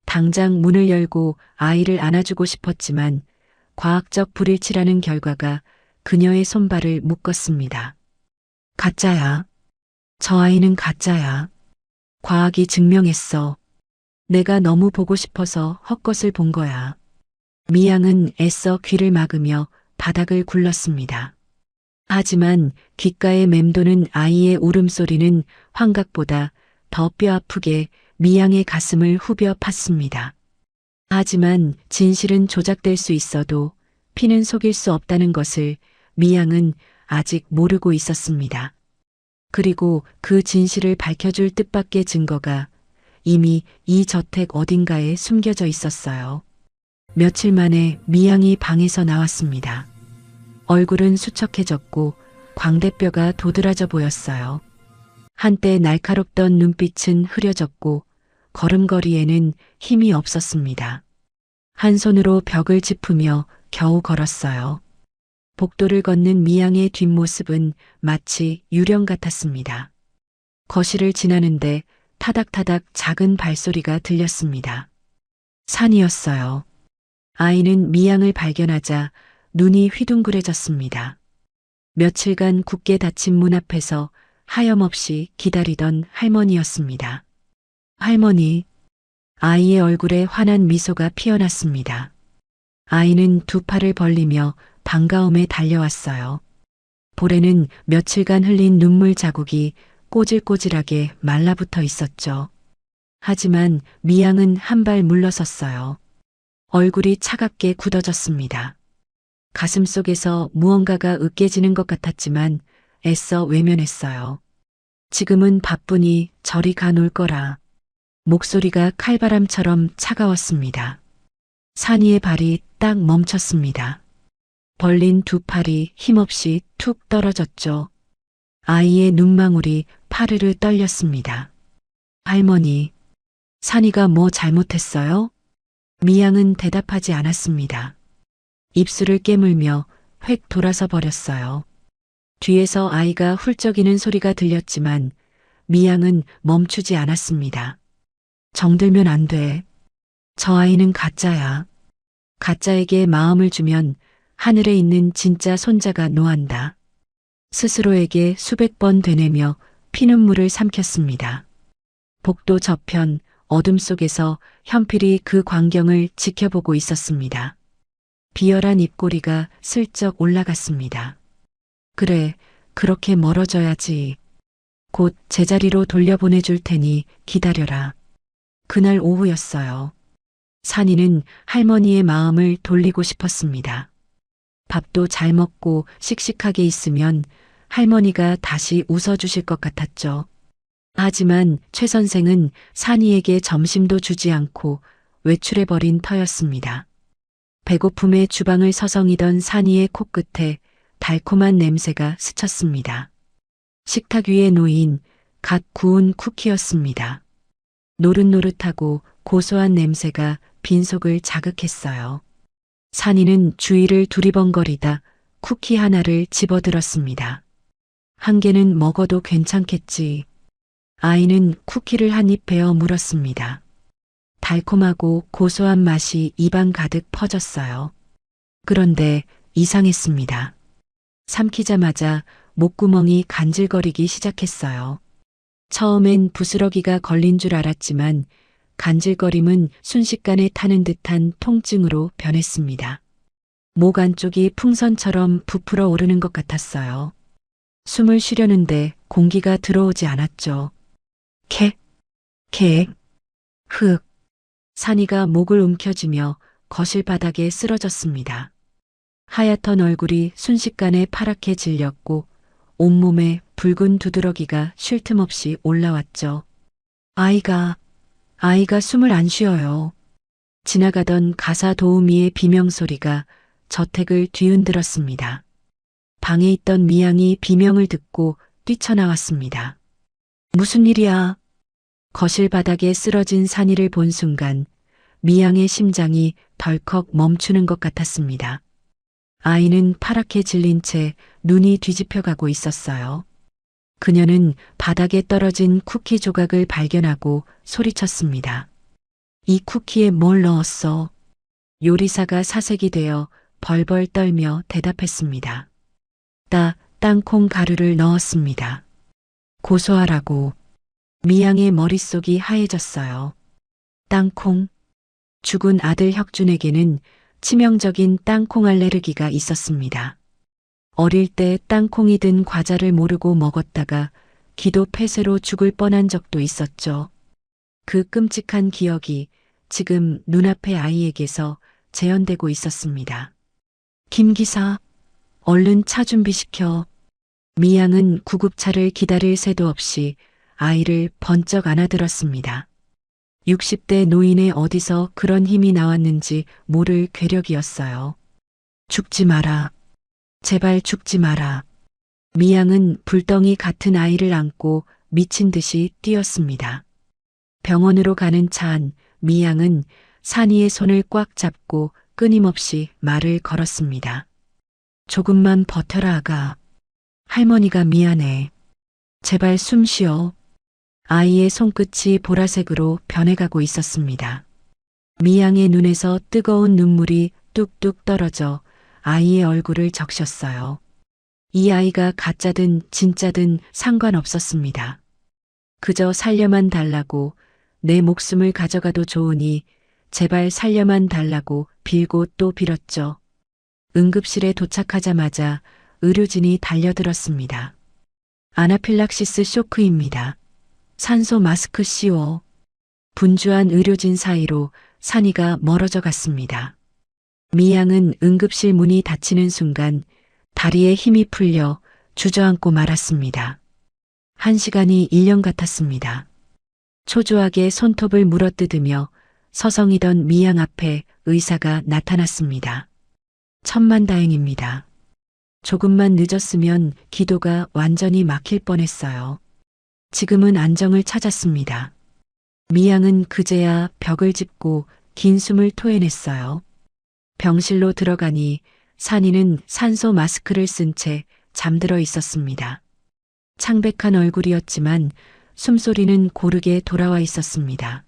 당장 문을 열고 아이를 안아주고 싶었지만 과학적 불일치라는 결과가 그녀의 손발을 묶었습니다. 가짜야. 저 아이는 가짜야. 과학이 증명했어. 내가 너무 보고 싶어서 헛것을 본 거야. 미양은 애써 귀를 막으며 바닥을 굴렀습니다. 하지만 귓가에 맴도는 아이의 울음소리는 환각보다 더 뼈아프게 미양의 가슴을 후벼 팠습니다. 하지만 진실은 조작될 수 있어도 피는 속일 수 없다는 것을 미양은 아직 모르고 있었습니다. 그리고 그 진실을 밝혀줄 뜻밖의 증거가 이미 이 저택 어딘가에 숨겨져 있었어요. 며칠 만에 미양이 방에서 나왔습니다. 얼굴은 수척해졌고 광대뼈가 도드라져 보였어요. 한때 날카롭던 눈빛은 흐려졌고 걸음걸이에는 힘이 없었습니다. 한 손으로 벽을 짚으며 겨우 걸었어요. 복도를 걷는 미양의 뒷모습은 마치 유령 같았습니다. 거실을 지나는데 타닥타닥 작은 발소리가 들렸습니다. 산이었어요. 아이는 미양을 발견하자 눈이 휘둥그레졌습니다. 며칠간 굳게 닫힌 문 앞에서 하염없이 기다리던 할머니였습니다. 할머니, 아이의 얼굴에 환한 미소가 피어났습니다. 아이는 두 팔을 벌리며 반가움에 달려왔어요. 볼에는 며칠간 흘린 눈물 자국이 꼬질꼬질하게 말라붙어 있었죠. 하지만 미양은 한 발 물러섰어요. 얼굴이 차갑게 굳어졌습니다. 가슴속에서 무언가가 으깨지는 것 같았지만 애써 외면했어요. 지금은 바쁘니 저리 가 놀 거라. 목소리가 칼바람처럼 차가웠습니다. 산이의 발이 딱 멈췄습니다. 벌린 두 팔이 힘없이 툭 떨어졌죠. 아이의 눈망울이 파르르 떨렸습니다. 할머니, 산이가 뭐 잘못했어요? 미양은 대답하지 않았습니다. 입술을 깨물며 획 돌아서 버렸어요. 뒤에서 아이가 훌쩍이는 소리가 들렸지만 미양은 멈추지 않았습니다. 정들면 안 돼. 저 아이는 가짜야. 가짜에게 마음을 주면 하늘에 있는 진짜 손자가 노한다. 스스로에게 수백 번 되뇌며 피눈물을 삼켰습니다. 복도 저편 어둠 속에서 현필이 그 광경을 지켜보고 있었습니다. 비열한 입꼬리가 슬쩍 올라갔습니다. 그래, 그렇게 멀어져야지. 곧 제자리로 돌려보내줄 테니 기다려라. 그날 오후였어요. 산이는 할머니의 마음을 돌리고 싶었습니다. 밥도 잘 먹고 씩씩하게 있으면 할머니가 다시 웃어주실 것 같았죠. 하지만 최 선생은 산이에게 점심도 주지 않고 외출해버린 터였습니다. 배고픔에 주방을 서성이던 산이의 코끝에 달콤한 냄새가 스쳤습니다. 식탁 위에 놓인 갓 구운 쿠키였습니다. 노릇노릇하고 고소한 냄새가 빈속을 자극했어요. 산이는 주위를 두리번거리다 쿠키 하나를 집어들었습니다. 한 개는 먹어도 괜찮겠지. 아이는 쿠키를 한 입 베어 물었습니다. 달콤하고 고소한 맛이 입안 가득 퍼졌어요. 그런데 이상했습니다. 삼키자마자 목구멍이 간질거리기 시작했어요. 처음엔 부스러기가 걸린 줄 알았지만 간질거림은 순식간에 타는 듯한 통증으로 변했습니다. 목 안쪽이 풍선처럼 부풀어 오르는 것 같았어요. 숨을 쉬려는데 공기가 들어오지 않았죠. 캑, 캑, 흑. 산이가 목을 움켜쥐며 거실 바닥에 쓰러졌습니다. 하얗던 얼굴이 순식간에 파랗게 질렸고 온몸에 붉은 두드러기가 쉴 틈 없이 올라왔죠. 아이가 숨을 안 쉬어요. 지나가던 가사 도우미의 비명소리가 저택을 뒤흔들었습니다. 방에 있던 미양이 비명을 듣고 뛰쳐나왔습니다. 무슨 일이야? 거실 바닥에 쓰러진 산이를 본 순간 미양의 심장이 덜컥 멈추는 것 같았습니다. 아이는 파랗게 질린 채 눈이 뒤집혀가고 있었어요. 그녀는 바닥에 떨어진 쿠키 조각을 발견하고 소리쳤습니다. 이 쿠키에 뭘 넣었어? 요리사가 사색이 되어 벌벌 떨며 대답했습니다. 땅콩 가루를 넣었습니다. 고소하라고. 미양의 머릿속이 하얘졌어요. 땅콩? 죽은 아들 혁준에게는 치명적인 땅콩 알레르기가 있었습니다. 어릴 때 땅콩이 든 과자를 모르고 먹었다가 기도 폐쇄로 죽을 뻔한 적도 있었죠. 그 끔찍한 기억이 지금 눈앞의 아이에게서 재현되고 있었습니다. 김 기사, 얼른 차 준비시켜. 미양은 구급차를 기다릴 새도 없이 아이를 번쩍 안아들었습니다. 60대 노인의 어디서 그런 힘이 나왔는지 모를 괴력이었어요. 죽지 마라. 제발 죽지 마라. 미양은 불덩이 같은 아이를 안고 미친 듯이 뛰었습니다. 병원으로 가는 차 안 미양은 산이의 손을 꽉 잡고 끊임없이 말을 걸었습니다. 조금만 버텨라 아가. 할머니가 미안해. 제발 숨 쉬어. 아이의 손끝이 보라색으로 변해가고 있었습니다. 미양의 눈에서 뜨거운 눈물이 뚝뚝 떨어져 아이의 얼굴을 적셨어요. 이 아이가 가짜든 진짜든 상관없었습니다. 그저 살려만 달라고 내 목숨을 가져가도 좋으니 제발 살려만 달라고 빌고 또 빌었죠. 응급실에 도착하자마자 의료진이 달려들었습니다. 아나필락시스 쇼크입니다. 산소 마스크 씌워. 분주한 의료진 사이로 산이가 멀어져 갔습니다. 미양은 응급실 문이 닫히는 순간 다리에 힘이 풀려 주저앉고 말았습니다. 1시간이 1년 같았습니다. 초조하게 손톱을 물어뜯으며 서성이던 미양 앞에 의사가 나타났습니다. 천만다행입니다. 조금만 늦었으면 기도가 완전히 막힐 뻔했어요. 지금은 안정을 찾았습니다. 미양은 그제야 벽을 짚고 긴 숨을 토해냈어요. 병실로 들어가니 산이는 산소 마스크를 쓴 채 잠들어 있었습니다. 창백한 얼굴이었지만 숨소리는 고르게 돌아와 있었습니다.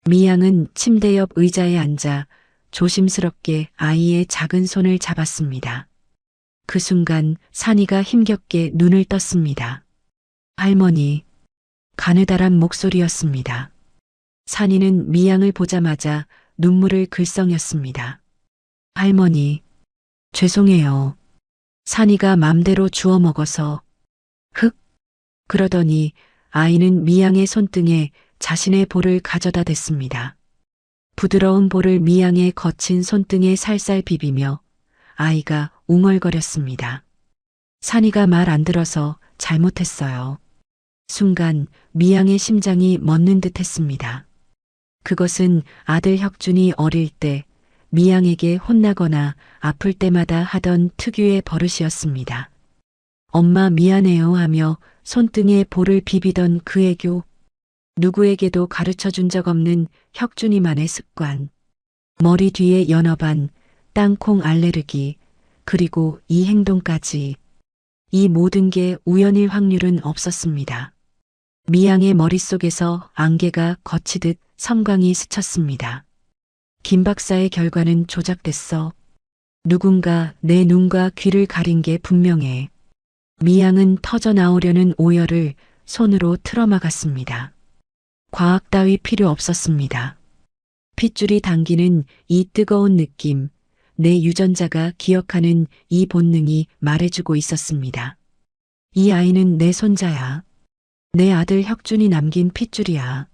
미양은 침대 옆 의자에 앉아 조심스럽게 아이의 작은 손을 잡았습니다. 그 순간 산이가 힘겹게 눈을 떴습니다. 할머니, 가느다란 목소리였습니다. 산이는 미양을 보자마자 눈물을 글썽였습니다. 할머니, 죄송해요. 산이가 맘대로 주워 먹어서. 흑. 그러더니 아이는 미양의 손등에 자신의 볼을 가져다 댔습니다. 부드러운 볼을 미양의 거친 손등에 살살 비비며 아이가 웅얼거렸습니다. 산이가 말 안 들어서 잘못했어요. 순간 미양의 심장이 멎는 듯 했습니다. 그것은 아들 혁준이 어릴 때 미양에게 혼나거나 아플 때마다 하던 특유의 버릇이었습니다. 엄마 미안해요 하며 손등에 볼을 비비던 그 애교. 누구에게도 가르쳐 준 적 없는 혁준이만의 습관. 머리 뒤에 연어반, 땅콩 알레르기, 그리고 이 행동까지. 이 모든 게 우연일 확률은 없었습니다. 미양의 머릿속에서 안개가 거치듯 섬광이 스쳤습니다. 김 박사의 결과는 조작됐어. 누군가 내 눈과 귀를 가린 게 분명해. 미양은 터져 나오려는 오열을 손으로 틀어막았습니다. 과학 따위 필요 없었습니다. 핏줄이 당기는 이 뜨거운 느낌, 내 유전자가 기억하는 이 본능이 말해주고 있었습니다. 이 아이는 내 손자야. 내 아들 혁준이 남긴 핏줄이야.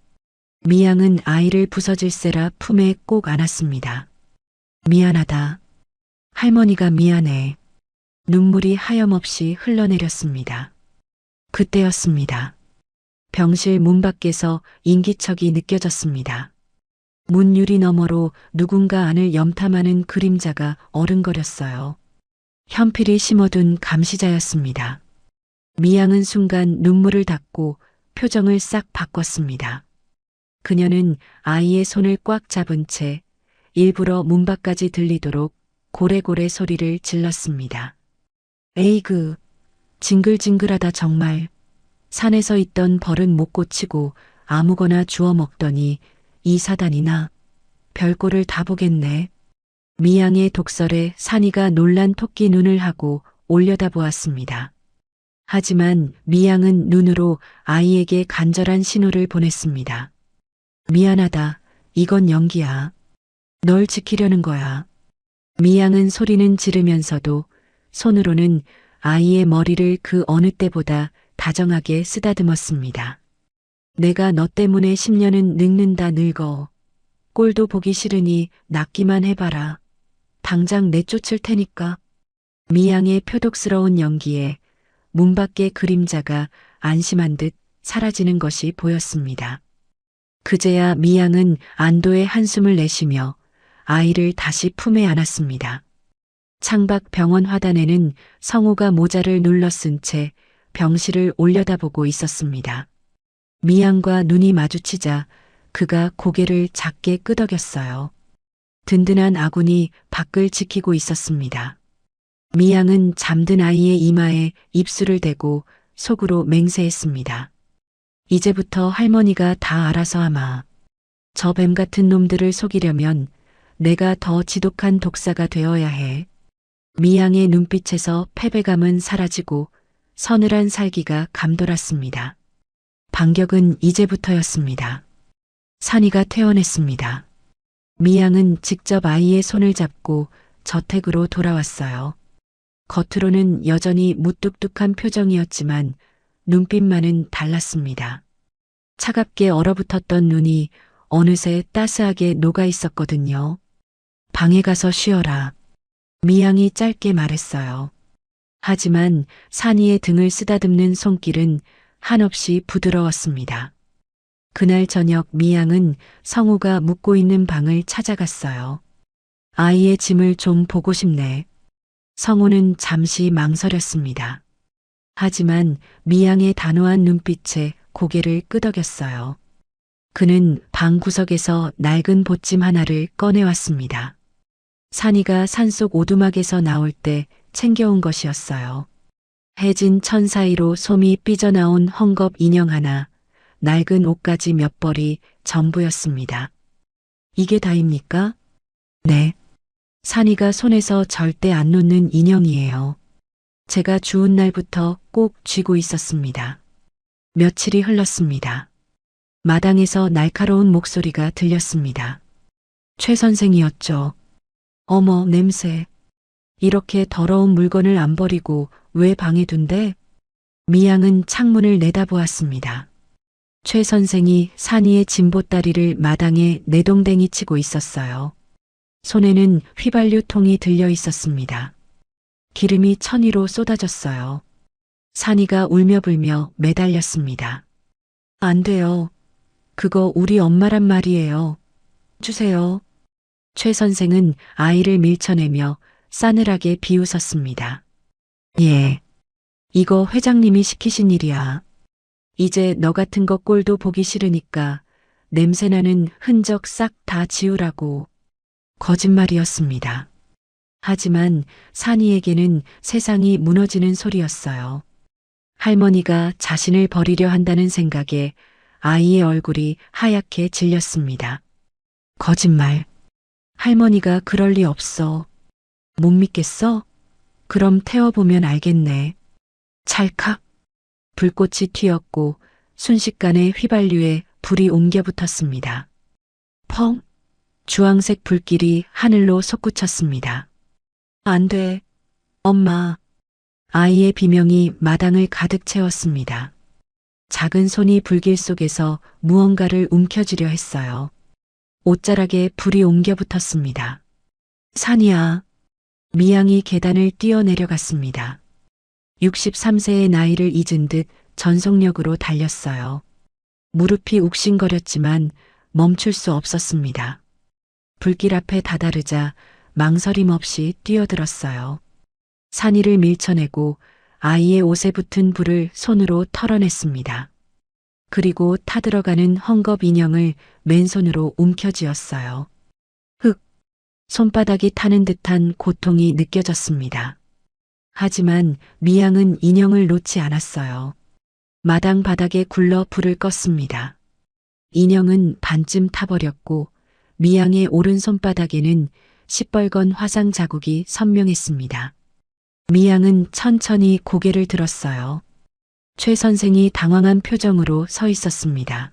미양은 아이를 부서질세라 품에 꼭 안았습니다. 미안하다. 할머니가 미안해. 눈물이 하염없이 흘러내렸습니다. 그때였습니다. 병실 문 밖에서 인기척이 느껴졌습니다. 문 유리 너머로 누군가 안을 염탐하는 그림자가 어른거렸어요. 현필이 심어둔 감시자였습니다. 미양은 순간 눈물을 닦고 표정을 싹 바꿨습니다. 그녀는 아이의 손을 꽉 잡은 채 일부러 문 밖까지 들리도록 고래고래 소리를 질렀습니다. 에이그, 징글징글하다 정말. 산에서 있던 벌은 못 고치고 아무거나 주워 먹더니 이 사단이나 별꼴을 다 보겠네. 미양의 독설에 산이가 놀란 토끼 눈을 하고 올려다보았습니다. 하지만 미양은 눈으로 아이에게 간절한 신호를 보냈습니다. 미안하다. 이건 연기야. 널 지키려는 거야. 미양은 소리는 지르면서도 손으로는 아이의 머리를 그 어느 때보다 다정하게 쓰다듬었습니다. 내가 너 때문에 10년은 늙는다 늙어. 꼴도 보기 싫으니 낫기만 해봐라. 당장 내쫓을 테니까. 미양의 표독스러운 연기에 문 밖의 그림자가 안심한 듯 사라지는 것이 보였습니다. 그제야 미양은 안도의 한숨을 내쉬며 아이를 다시 품에 안았습니다. 창밖 병원 화단에는 성우가 모자를 눌러 쓴 채 병실을 올려다보고 있었습니다. 미양과 눈이 마주치자 그가 고개를 작게 끄덕였어요. 든든한 아군이 밖을 지키고 있었습니다. 미양은 잠든 아이의 이마에 입술을 대고 속으로 맹세했습니다. 이제부터 할머니가 다 알아서 하마. 저 뱀 같은 놈들을 속이려면 내가 더 지독한 독사가 되어야 해. 미양의 눈빛에서 패배감은 사라지고 서늘한 살기가 감돌았습니다. 반격은 이제부터였습니다. 산이가 퇴원했습니다. 미양은 직접 아이의 손을 잡고 저택으로 돌아왔어요. 겉으로는 여전히 무뚝뚝한 표정이었지만 눈빛만은 달랐습니다. 차갑게 얼어붙었던 눈이 어느새 따스하게 녹아 있었거든요. 방에 가서 쉬어라. 미양이 짧게 말했어요. 하지만 산이의 등을 쓰다듬는 손길은 한없이 부드러웠습니다. 그날 저녁 미양은 성우가 묵고 있는 방을 찾아갔어요. 아이의 짐을 좀 보고 싶네. 성우는 잠시 망설였습니다. 하지만 미양의 단호한 눈빛에 고개를 끄덕였어요. 그는 방 구석에서 낡은 보찜 하나를 꺼내왔습니다. 산이가 산속 오두막에서 나올 때 챙겨온 것이었어요. 해진 천 사이로 솜이 삐져나온 헝겊 인형 하나, 낡은 옷가지 몇 벌이 전부였습니다. 이게 다입니까? 네. 산이가 손에서 절대 안 놓는 인형이에요. 제가 주운 날부터 꼭 쥐고 있었습니다. 며칠이 흘렀습니다. 마당에서 날카로운 목소리가 들렸습니다. 최 선생이었죠. 어머, 냄새. 이렇게 더러운 물건을 안 버리고 왜 방에 둔대? 미양은 창문을 내다보았습니다. 최 선생이 산이의 짐보따리를 마당에 내동댕이 치고 있었어요. 손에는 휘발유 통이 들려 있었습니다. 기름이 천위로 쏟아졌어요. 산이가 울며불며 매달렸습니다. 안 돼요. 그거 우리 엄마란 말이에요. 주세요. 최 선생은 아이를 밀쳐내며 싸늘하게 비웃었습니다. 예. 이거 회장님이 시키신 일이야. 이제 너 같은 거 꼴도 보기 싫으니까 냄새나는 흔적 싹 다 지우라고. 거짓말이었습니다. 하지만 산이에게는 세상이 무너지는 소리였어요. 할머니가 자신을 버리려 한다는 생각에 아이의 얼굴이 하얗게 질렸습니다. 거짓말. 할머니가 그럴 리 없어. 못 믿겠어? 그럼 태워보면 알겠네. 찰칵. 불꽃이 튀었고 순식간에 휘발유에 불이 옮겨 붙었습니다. 펑. 주황색 불길이 하늘로 솟구쳤습니다. 안 돼. 엄마. 아이의 비명이 마당을 가득 채웠습니다. 작은 손이 불길 속에서 무언가를 움켜쥐려 했어요. 옷자락에 불이 옮겨 붙었습니다. 산이야. 미양이 계단을 뛰어내려갔습니다. 63세의 나이를 잊은 듯 전속력으로 달렸어요. 무릎이 욱신거렸지만 멈출 수 없었습니다. 불길 앞에 다다르자 망설임 없이 뛰어들었어요. 산이를 밀쳐내고 아이의 옷에 붙은 불을 손으로 털어냈습니다. 그리고 타들어가는 헝겊 인형을 맨손으로 움켜쥐었어요. 흑! 손바닥이 타는 듯한 고통이 느껴졌습니다. 하지만 미양은 인형을 놓지 않았어요. 마당 바닥에 굴러 불을 껐습니다. 인형은 반쯤 타버렸고 미양의 오른손바닥에는 시뻘건 화상 자국이 선명했습니다. 미양은 천천히 고개를 들었어요. 최 선생이 당황한 표정으로 서 있었습니다.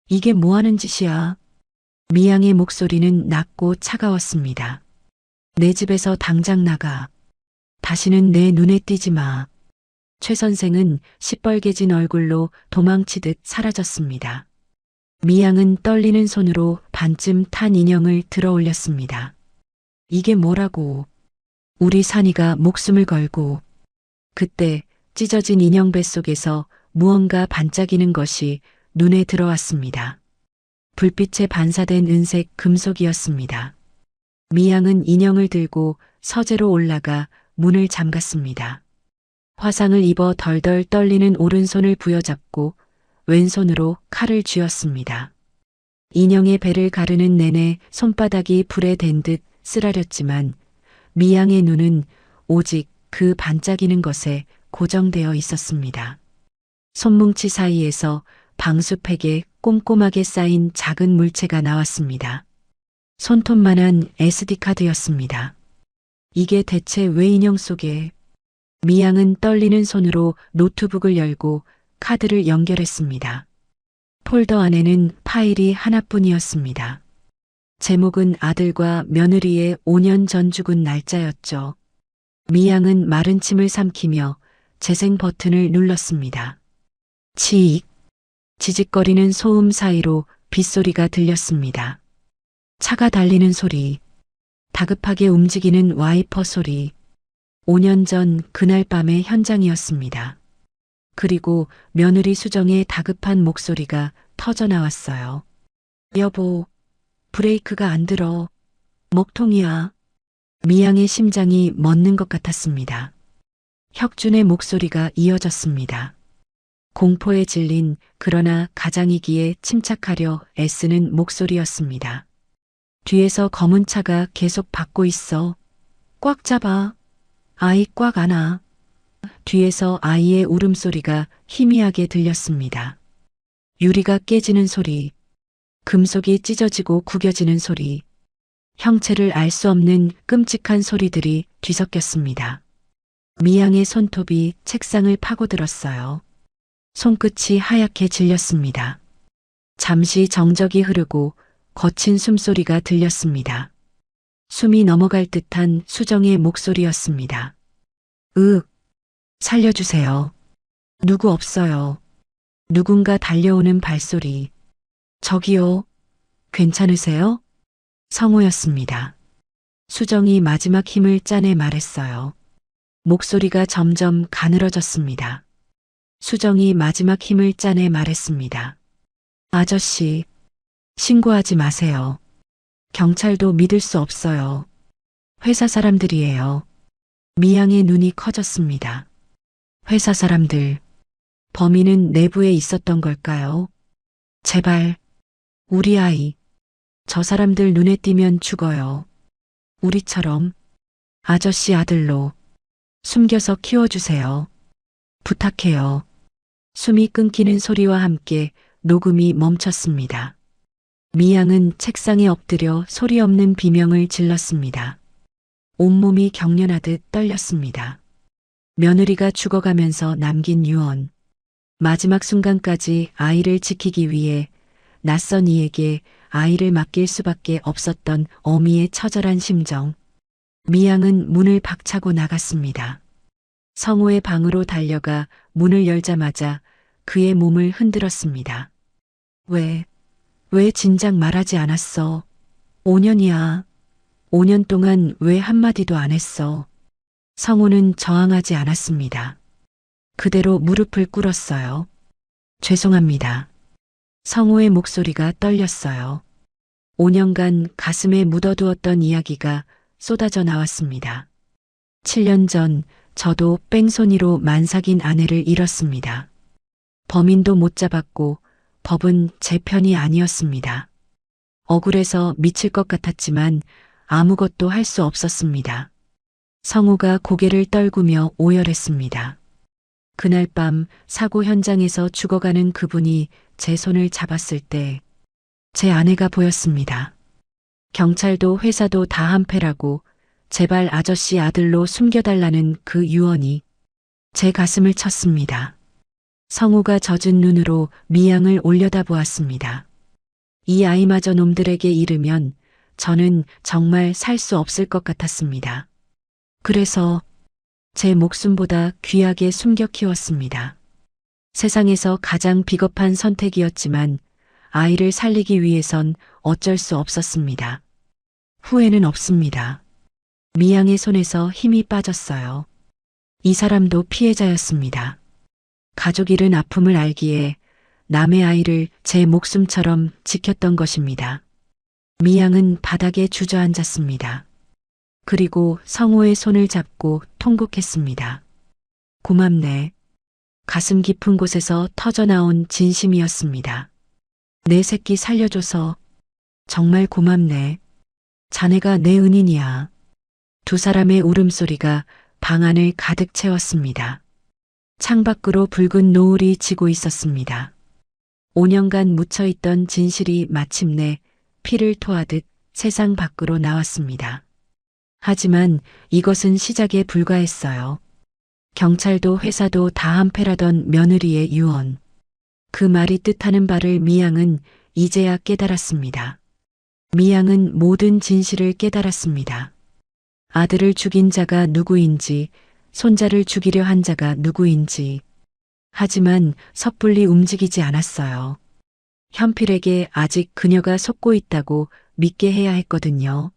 이게 뭐 하는 짓이야? 미양의 목소리는 낮고 차가웠습니다. 내 집에서 당장 나가. 다시는 내 눈에 띄지 마. 최 선생은 시뻘개진 얼굴로 도망치듯 사라졌습니다. 미양은 떨리는 손으로 반쯤 탄 인형을 들어 올렸습니다. 이게 뭐라고? 우리 산이가 목숨을 걸고. 그때 찢어진 인형 뱃속에서 무언가 반짝이는 것이 눈에 들어왔습니다. 불빛에 반사된 은색 금속이었습니다. 미양은 인형을 들고 서재로 올라가 문을 잠갔습니다. 화상을 입어 덜덜 떨리는 오른손을 부여잡고 왼손으로 칼을 쥐었습니다. 인형의 배를 가르는 내내 손바닥이 불에 댄 듯 쓰라렸지만 미양의 눈은 오직 그 반짝이는 것에 고정되어 있었습니다. 손뭉치 사이에서 방수팩에 꼼꼼하게 쌓인 작은 물체가 나왔습니다. 손톱만한 SD카드였습니다. 이게 대체 왜 인형 속에? 미양은 떨리는 손으로 노트북을 열고 카드를 연결했습니다. 폴더 안에는 파일이 하나뿐이었습니다. 제목은 아들과 며느리의 5년 전 죽은 날짜였죠. 미양은 마른 침을 삼키며 재생 버튼을 눌렀습니다. 치익. 지직거리는 소음 사이로 빗소리가 들렸습니다. 차가 달리는 소리. 다급하게 움직이는 와이퍼 소리. 5년 전 그날 밤의 현장이었습니다. 그리고 며느리 수정의 다급한 목소리가 터져나왔어요. 여보, 브레이크가 안 들어. 먹통이야. 미양의 심장이 멎는 것 같았습니다. 혁준의 목소리가 이어졌습니다. 공포에 질린 그러나 가장이기에 침착하려 애쓰는 목소리였습니다. 뒤에서 검은 차가 계속 받고 있어. 꽉 잡아. 아이 꽉 안아. 뒤에서 아이의 울음소리가 희미하게 들렸습니다. 유리가 깨지는 소리, 금속이 찢어지고 구겨지는 소리, 형체를 알 수 없는 끔찍한 소리들이 뒤섞였습니다. 미양의 손톱이 책상을 파고들었어요. 손끝이 하얗게 질렸습니다. 잠시 정적이 흐르고 거친 숨소리가 들렸습니다. 숨이 넘어갈 듯한 수정의 목소리였습니다. 살려주세요. 누구 없어요. 누군가 달려오는 발소리. 저기요. 괜찮으세요? 성호였습니다. 수정이 마지막 힘을 짜내 말했어요. 목소리가 점점 가늘어졌습니다. 수정이 마지막 힘을 짜내 말했습니다. 아저씨, 신고하지 마세요. 경찰도 믿을 수 없어요. 회사 사람들이에요. 미양의 눈이 커졌습니다. 회사 사람들, 범인은 내부에 있었던 걸까요? 제발, 우리 아이, 저 사람들 눈에 띄면 죽어요. 우리처럼 아저씨 아들로 숨겨서 키워주세요. 부탁해요. 숨이 끊기는 소리와 함께 녹음이 멈췄습니다. 미양은 책상에 엎드려 소리 없는 비명을 질렀습니다. 온몸이 경련하듯 떨렸습니다. 며느리가 죽어가면서 남긴 유언. 마지막 순간까지 아이를 지키기 위해 낯선 이에게 아이를 맡길 수밖에 없었던 어미의 처절한 심정. 미양은 문을 박차고 나갔습니다. 성호의 방으로 달려가 문을 열자마자 그의 몸을 흔들었습니다. 왜 진작 말하지 않았어? 5년이야. 5년 동안 왜 한마디도 안 했어? 성호는 저항하지 않았습니다. 그대로 무릎을 꿇었어요. 죄송합니다. 성호의 목소리가 떨렸어요. 5년간 가슴에 묻어두었던 이야기가 쏟아져 나왔습니다. 7년 전 저도 뺑소니로 만삭인 아내를 잃었습니다. 범인도 못 잡았고 법은 제 편이 아니었습니다. 억울해서 미칠 것 같았지만 아무것도 할 수 없었습니다. 성우가 고개를 떨구며 오열했습니다. 그날 밤 사고 현장에서 죽어가는 그분이 제 손을 잡았을 때 제 아내가 보였습니다. 경찰도 회사도 다 한패라고 제발 아저씨 아들로 숨겨달라는 그 유언이 제 가슴을 쳤습니다. 성우가 젖은 눈으로 미양을 올려다보았습니다. 이 아이마저 놈들에게 잃으면 저는 정말 살 수 없을 것 같았습니다. 그래서 제 목숨보다 귀하게 숨겨 키웠습니다. 세상에서 가장 비겁한 선택이었지만 아이를 살리기 위해선 어쩔 수 없었습니다. 후회는 없습니다. 미양의 손에서 힘이 빠졌어요. 이 사람도 피해자였습니다. 가족 잃은 아픔을 알기에 남의 아이를 제 목숨처럼 지켰던 것입니다. 미양은 바닥에 주저앉았습니다. 그리고 성호의 손을 잡고 통곡했습니다. 고맙네. 가슴 깊은 곳에서 터져나온 진심이었습니다. 내 새끼 살려줘서 정말 고맙네. 자네가 내 은인이야. 두 사람의 울음소리가 방 안을 가득 채웠습니다. 창밖으로 붉은 노을이 지고 있었습니다. 5년간 묻혀있던 진실이 마침내 피를 토하듯 세상 밖으로 나왔습니다. 하지만 이것은 시작에 불과했어요. 경찰도 회사도 다 한패라던 며느리의 유언. 그 말이 뜻하는 바를 미양은 이제야 깨달았습니다. 미양은 모든 진실을 깨달았습니다. 아들을 죽인 자가 누구인지, 손자를 죽이려 한 자가 누구인지. 하지만 섣불리 움직이지 않았어요. 현필에게 아직 그녀가 속고 있다고 믿게 해야 했거든요.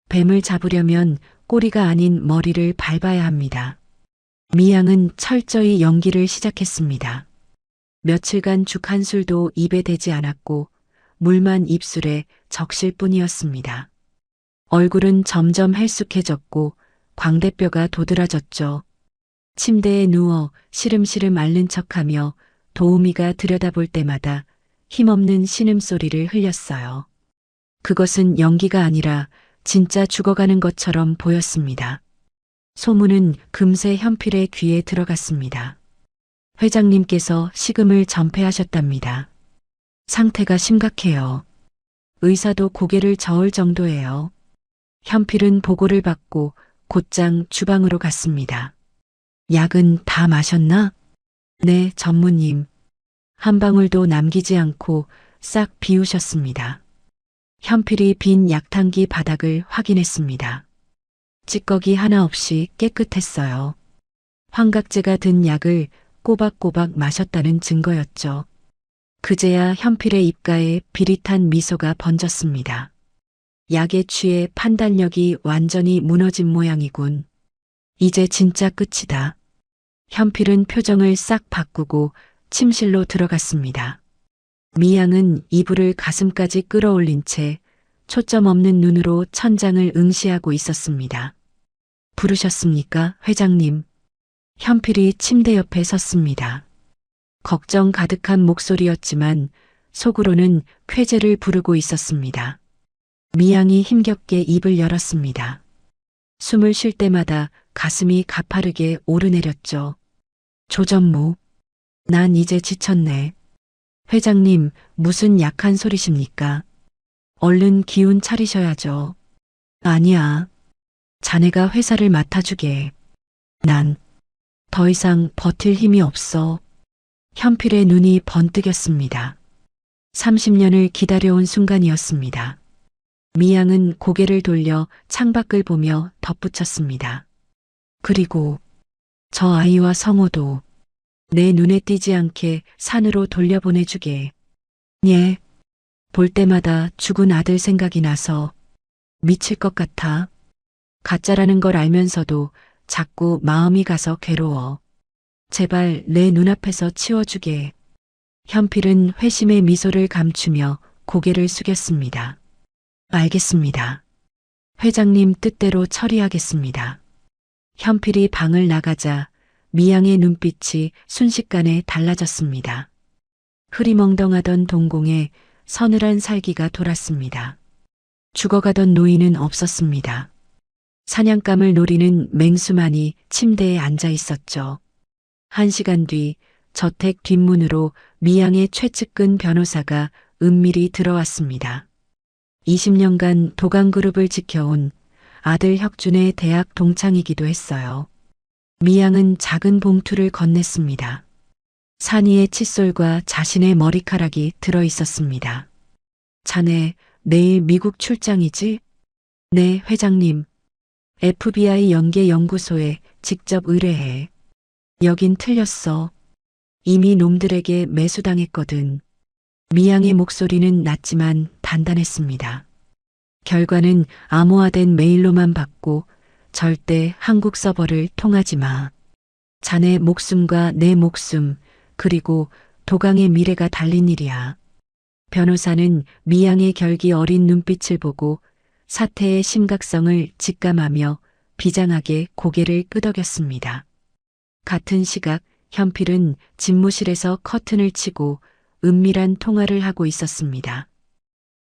뱀을 잡으려면 꼬리가 아닌 머리를 밟아야 합니다. 미양은 철저히 연기를 시작했습니다. 며칠간 죽 한 술도 입에 대지 않았고 물만 입술에 적실 뿐이었습니다. 얼굴은 점점 헬쑥해졌고 광대뼈가 도드라졌죠. 침대에 누워 시름시름 앓는 척하며 도우미가 들여다볼 때마다 힘없는 신음소리를 흘렸어요. 그것은 연기가 아니라 진짜 죽어가는 것처럼 보였습니다. 소문은 금세 현필의 귀에 들어갔습니다. 회장님께서 식음을 전폐하셨답니다. 상태가 심각해요. 의사도 고개를 저을 정도예요. 현필은 보고를 받고 곧장 주방으로 갔습니다. 약은 다 마셨나? 네, 전무님. 한 방울도 남기지 않고 싹 비우셨습니다. 현필이 빈 약탕기 바닥을 확인했습니다. 찌꺼기 하나 없이 깨끗했어요. 환각제가 든 약을 꼬박꼬박 마셨다는 증거였죠. 그제야 현필의 입가에 비릿한 미소가 번졌습니다. 약에 취해 판단력이 완전히 무너진 모양이군. 이제 진짜 끝이다. 현필은 표정을 싹 바꾸고 침실로 들어갔습니다. 미양은 이불을 가슴까지 끌어올린 채 초점 없는 눈으로 천장을 응시하고 있었습니다. 부르셨습니까, 회장님? 현필이 침대 옆에 섰습니다. 걱정 가득한 목소리였지만 속으로는 쾌재를 부르고 있었습니다. 미양이 힘겹게 입을 열었습니다. 숨을 쉴 때마다 가슴이 가파르게 오르내렸죠. 조전무, 난 이제 지쳤네. 회장님, 무슨 약한 소리십니까? 얼른 기운 차리셔야죠. 아니야. 자네가 회사를 맡아주게. 난 더 이상 버틸 힘이 없어. 현필의 눈이 번뜩였습니다. 30년을 기다려온 순간이었습니다. 미양은 고개를 돌려 창밖을 보며 덧붙였습니다. 그리고 저 아이와 성호도 내 눈에 띄지 않게 산으로 돌려보내주게. 예. 볼 때마다 죽은 아들 생각이 나서 미칠 것 같아. 가짜라는 걸 알면서도 자꾸 마음이 가서 괴로워. 제발 내 눈앞에서 치워주게. 현필은 회심의 미소를 감추며 고개를 숙였습니다. 알겠습니다. 회장님 뜻대로 처리하겠습니다. 현필이 방을 나가자 미양의 눈빛이 순식간에 달라졌습니다. 흐리멍덩하던 동공에 서늘한 살기가 돌았습니다. 죽어가던 노인은 없었습니다. 사냥감을 노리는 맹수만이 침대에 앉아 있었죠. 1시간 뒤 저택 뒷문으로 미양의 최측근 변호사가 은밀히 들어왔습니다. 20년간 도강그룹을 지켜온 아들 혁준의 대학 동창이기도 했어요. 미양은 작은 봉투를 건넸습니다. 산이의 칫솔과 자신의 머리카락이 들어 있었습니다. 자네 내일 미국 출장이지? 네, 회장님. FBI 연계연구소에 직접 의뢰해. 여긴 틀렸어. 이미 놈들에게 매수당했거든. 미양의 목소리는 낮지만 단단했습니다. 결과는 암호화된 메일로만 받고 절대 한국 서버를 통하지 마. 자네 목숨과 내 목숨, 그리고 도강의 미래가 달린 일이야. 변호사는 미양의 결기 어린 눈빛을 보고 사태의 심각성을 직감하며 비장하게 고개를 끄덕였습니다. 같은 시각 현필은 집무실에서 커튼을 치고 은밀한 통화를 하고 있었습니다.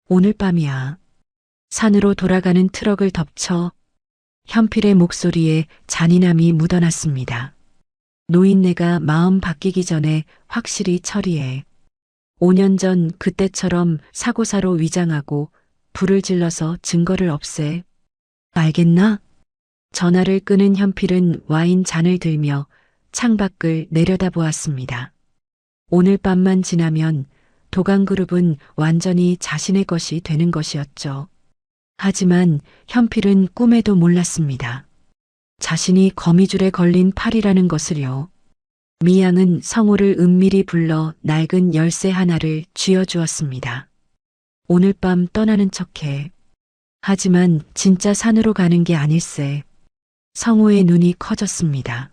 오늘 밤이야. 산으로 돌아가는 트럭을 덮쳐. 현필의 목소리에 잔인함이 묻어났습니다. 노인네가 마음 바뀌기 전에 확실히 처리해. 5년 전 그때처럼 사고사로 위장하고 불을 질러서 증거를 없애. 알겠나? 전화를 끊은 현필은 와인 잔을 들며 창밖을 내려다보았습니다. 오늘 밤만 지나면 도강그룹은 완전히 자신의 것이 되는 것이었죠. 하지만 현필은 꿈에도 몰랐습니다. 자신이 거미줄에 걸린 팔이라는 것을요. 미양은 성호를 은밀히 불러 낡은 열쇠 하나를 쥐어주었습니다. 오늘 밤 떠나는 척해. 하지만 진짜 산으로 가는 게 아닐세. 성호의 눈이 커졌습니다.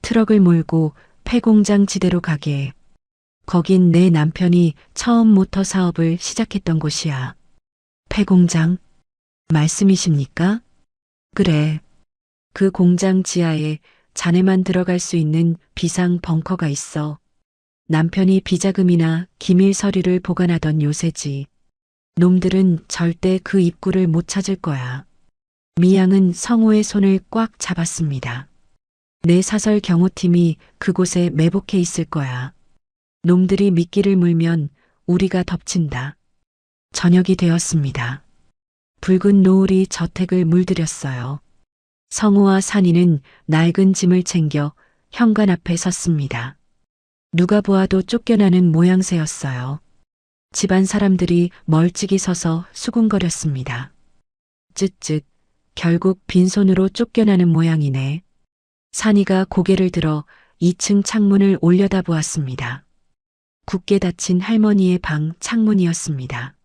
트럭을 몰고 폐공장 지대로 가게. 거긴 내 남편이 처음 모터 사업을 시작했던 곳이야. 폐공장? 말씀이십니까? 그래. 그 공장 지하에 자네만 들어갈 수 있는 비상 벙커가 있어. 남편이 비자금이나 기밀 서류를 보관하던 요새지. 놈들은 절대 그 입구를 못 찾을 거야. 미양은 성호의 손을 꽉 잡았습니다. 내 사설 경호팀이 그곳에 매복해 있을 거야. 놈들이 미끼를 물면 우리가 덮친다. 저녁이 되었습니다. 붉은 노을이 저택을 물들였어요. 성호와 산이는 낡은 짐을 챙겨 현관 앞에 섰습니다. 누가 보아도 쫓겨나는 모양새였어요. 집안 사람들이 멀찍이 서서 수군거렸습니다. 쯧쯧, 결국 빈손으로 쫓겨나는 모양이네. 산이가 고개를 들어 2층 창문을 올려다보았습니다. 굳게 닫힌 할머니의 방 창문이었습니다.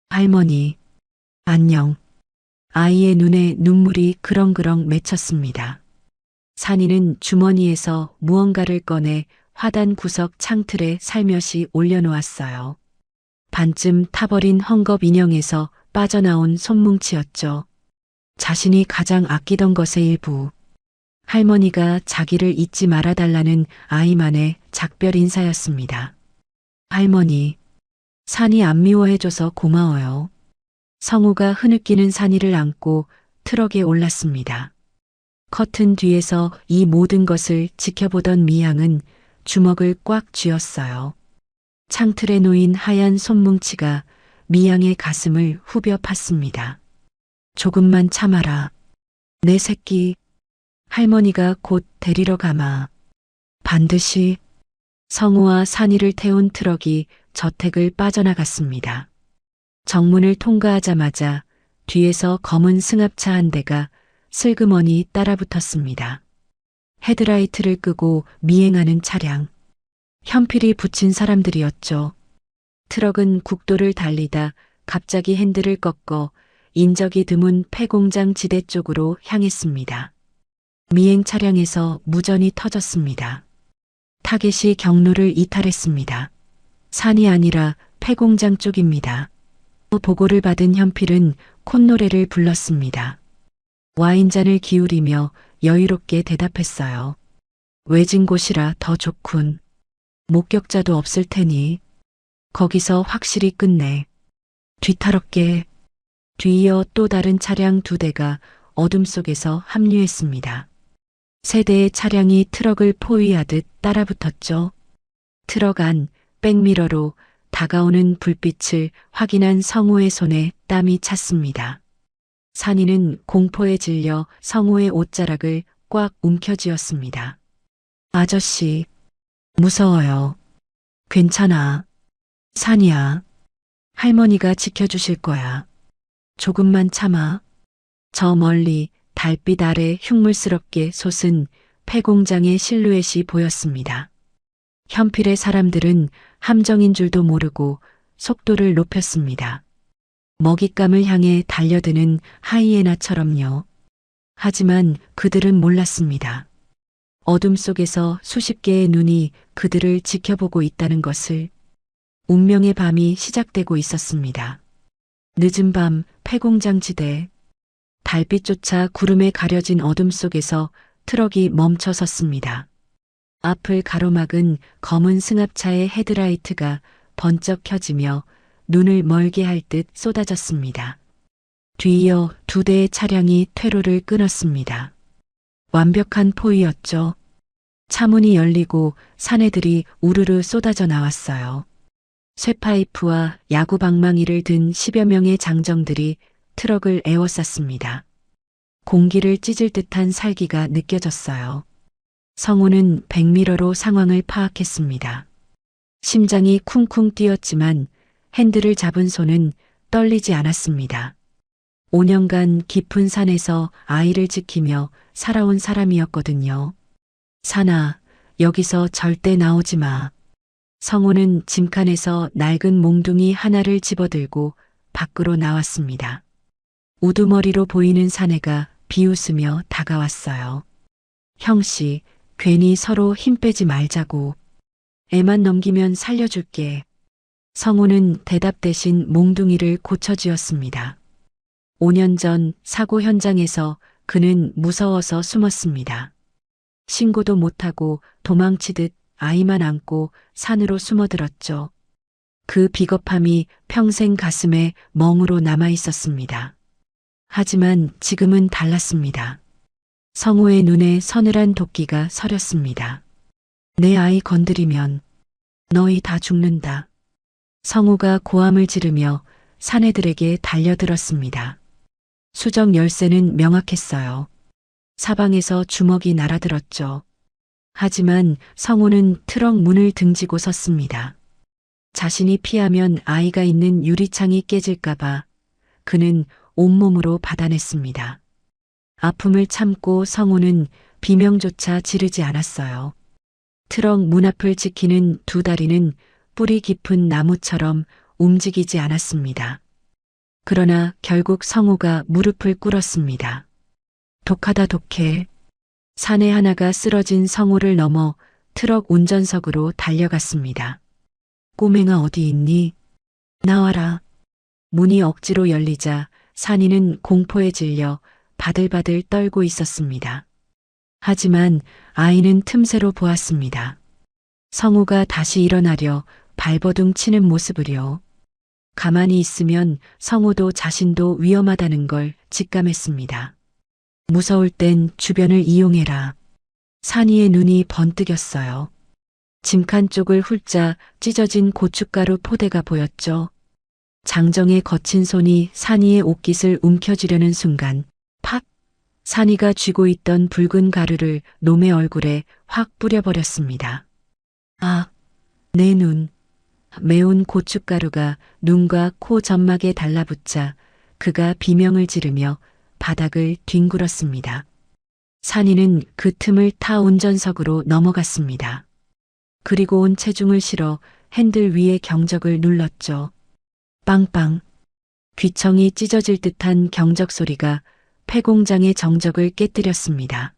할머니, 안녕. 아이의 눈에 눈물이 그렁그렁 맺혔습니다. 산이는 주머니에서 무언가를 꺼내 화단 구석 창틀에 살며시 올려놓았어요. 반쯤 타버린 헝겊 인형에서 빠져나온 손뭉치였죠. 자신이 가장 아끼던 것의 일부. 할머니가 자기를 잊지 말아달라는 아이만의 작별 인사였습니다. 할머니, 산이 안 미워해줘서 고마워요. 성우가 흐느끼는 산이를 안고 트럭에 올랐습니다. 커튼 뒤에서 이 모든 것을 지켜보던 미양은 주먹을 꽉 쥐었어요. 창틀에 놓인 하얀 손뭉치가 미양의 가슴을 후벼 팠습니다. 조금만 참아라. 내 새끼. 할머니가 곧 데리러 가마. 반드시. 성우와 산이를 태운 트럭이 저택을 빠져나갔습니다. 정문을 통과하자마자 뒤에서 검은 승합차 한 대가 슬그머니 따라붙었습니다. 헤드라이트를 끄고 미행하는 차량. 현필이 붙인 사람들이었죠. 트럭은 국도를 달리다 갑자기 핸들을 꺾어 인적이 드문 폐공장 지대 쪽으로 향했습니다. 미행 차량에서 무전이 터졌습니다. 타겟이 경로를 이탈했습니다. 산이 아니라 폐공장 쪽입니다. 보고를 받은 현필은 콧노래를 불렀습니다. 와인잔을 기울이며 여유롭게 대답했어요. 외진 곳이라 더 좋군. 목격자도 없을 테니 거기서 확실히 끝내. 뒤탈없게. 뒤이어 또 다른 차량 2대가 어둠 속에서 합류했습니다. 3대의 차량이 트럭을 포위하듯 따라붙었죠. 트럭 안 백미러로 다가오는 불빛을 확인한 성우의 손에 땀이 찼습니다. 산이는 공포에 질려 성우의 옷자락을 꽉 움켜쥐었습니다. 아저씨, 무서워요. 괜찮아. 산이야. 할머니가 지켜주실 거야. 조금만 참아. 저 멀리 달빛 아래 흉물스럽게 솟은 폐공장의 실루엣이 보였습니다. 현필의 사람들은 함정인 줄도 모르고 속도를 높였습니다. 먹잇감을 향해 달려드는 하이에나처럼요. 하지만 그들은 몰랐습니다. 어둠 속에서 수십 개의 눈이 그들을 지켜보고 있다는 것을. 운명의 밤이 시작되고 있었습니다. 늦은 밤 폐공장 지대. 달빛조차 구름에 가려진 어둠 속에서 트럭이 멈춰 섰습니다. 앞을 가로막은 검은 승합차의 헤드라이트가 번쩍 켜지며 눈을 멀게 할 듯 쏟아졌습니다. 뒤이어 2대의 차량이 퇴로를 끊었습니다. 완벽한 포위였죠. 차문이 열리고 사내들이 우르르 쏟아져 나왔어요. 쇠파이프와 야구 방망이를 든 10여 명의 장정들이 트럭을 에워쌌습니다. 공기를 찢을 듯한 살기가 느껴졌어요. 성우는 백미러로 상황을 파악했습니다. 심장이 쿵쿵 뛰었지만 핸들을 잡은 손은 떨리지 않았습니다. 5년간 깊은 산에서 아이를 지키며 살아온 사람이었거든요. 산아, 여기서 절대 나오지 마. 성우는 짐칸에서 낡은 몽둥이 하나를 집어들고 밖으로 나왔습니다. 우두머리로 보이는 사내가 비웃으며 다가왔어요. 형씨, 괜히 서로 힘 빼지 말자고. 애만 넘기면 살려줄게. 성우는 대답 대신 몽둥이를 고쳐쥐었습니다. 5년 전 사고 현장에서 그는 무서워서 숨었습니다. 신고도 못하고 도망치듯 아이만 안고 산으로 숨어들었죠. 그 비겁함이 평생 가슴에 멍으로 남아 있었습니다. 하지만 지금은 달랐습니다. 성우의 눈에 서늘한 도끼가 서렸습니다. 내 아이 건드리면 너희 다 죽는다. 성우가 고함을 지르며 사내들에게 달려들었습니다. 수정 열쇠는 명확했어요. 사방에서 주먹이 날아들었죠. 하지만 성우는 트럭 문을 등지고 섰습니다. 자신이 피하면 아이가 있는 유리창이 깨질까봐 그는 온몸으로 받아냈습니다. 아픔을 참고 성우는 비명조차 지르지 않았어요. 트럭 문 앞을 지키는 2 다리는 뿌리 깊은 나무처럼 움직이지 않았습니다. 그러나 결국 성우가 무릎을 꿇었습니다. 독하다 독해. 사내 하나가 쓰러진 성우를 넘어 트럭 운전석으로 달려갔습니다. 꼬맹아 어디 있니? 나와라. 문이 억지로 열리자 산이는 공포에 질려 바들바들 떨고 있었습니다. 하지만 아이는 틈새로 보았습니다. 성우가 다시 일어나려 발버둥 치는 모습을요. 가만히 있으면 성우도 자신도 위험하다는 걸 직감했습니다. 무서울 땐 주변을 이용해라. 산이의 눈이 번뜩였어요. 짐칸 쪽을 훌자 찢어진 고춧가루 포대가 보였죠. 장정의 거친 손이 산이의 옷깃을 움켜쥐려는 순간 팍! 산이가 쥐고 있던 붉은 가루를 놈의 얼굴에 확 뿌려버렸습니다. 아, 내 눈. 매운 고춧가루가 눈과 코 점막에 달라붙자 그가 비명을 지르며 바닥을 뒹굴었습니다. 산이는 그 틈을 타 운전석으로 넘어갔습니다. 그리고 온 체중을 실어 핸들 위에 경적을 눌렀죠. 빵빵. 귀청이 찢어질 듯한 경적 소리가 폐공장의 정적을 깨뜨렸습니다.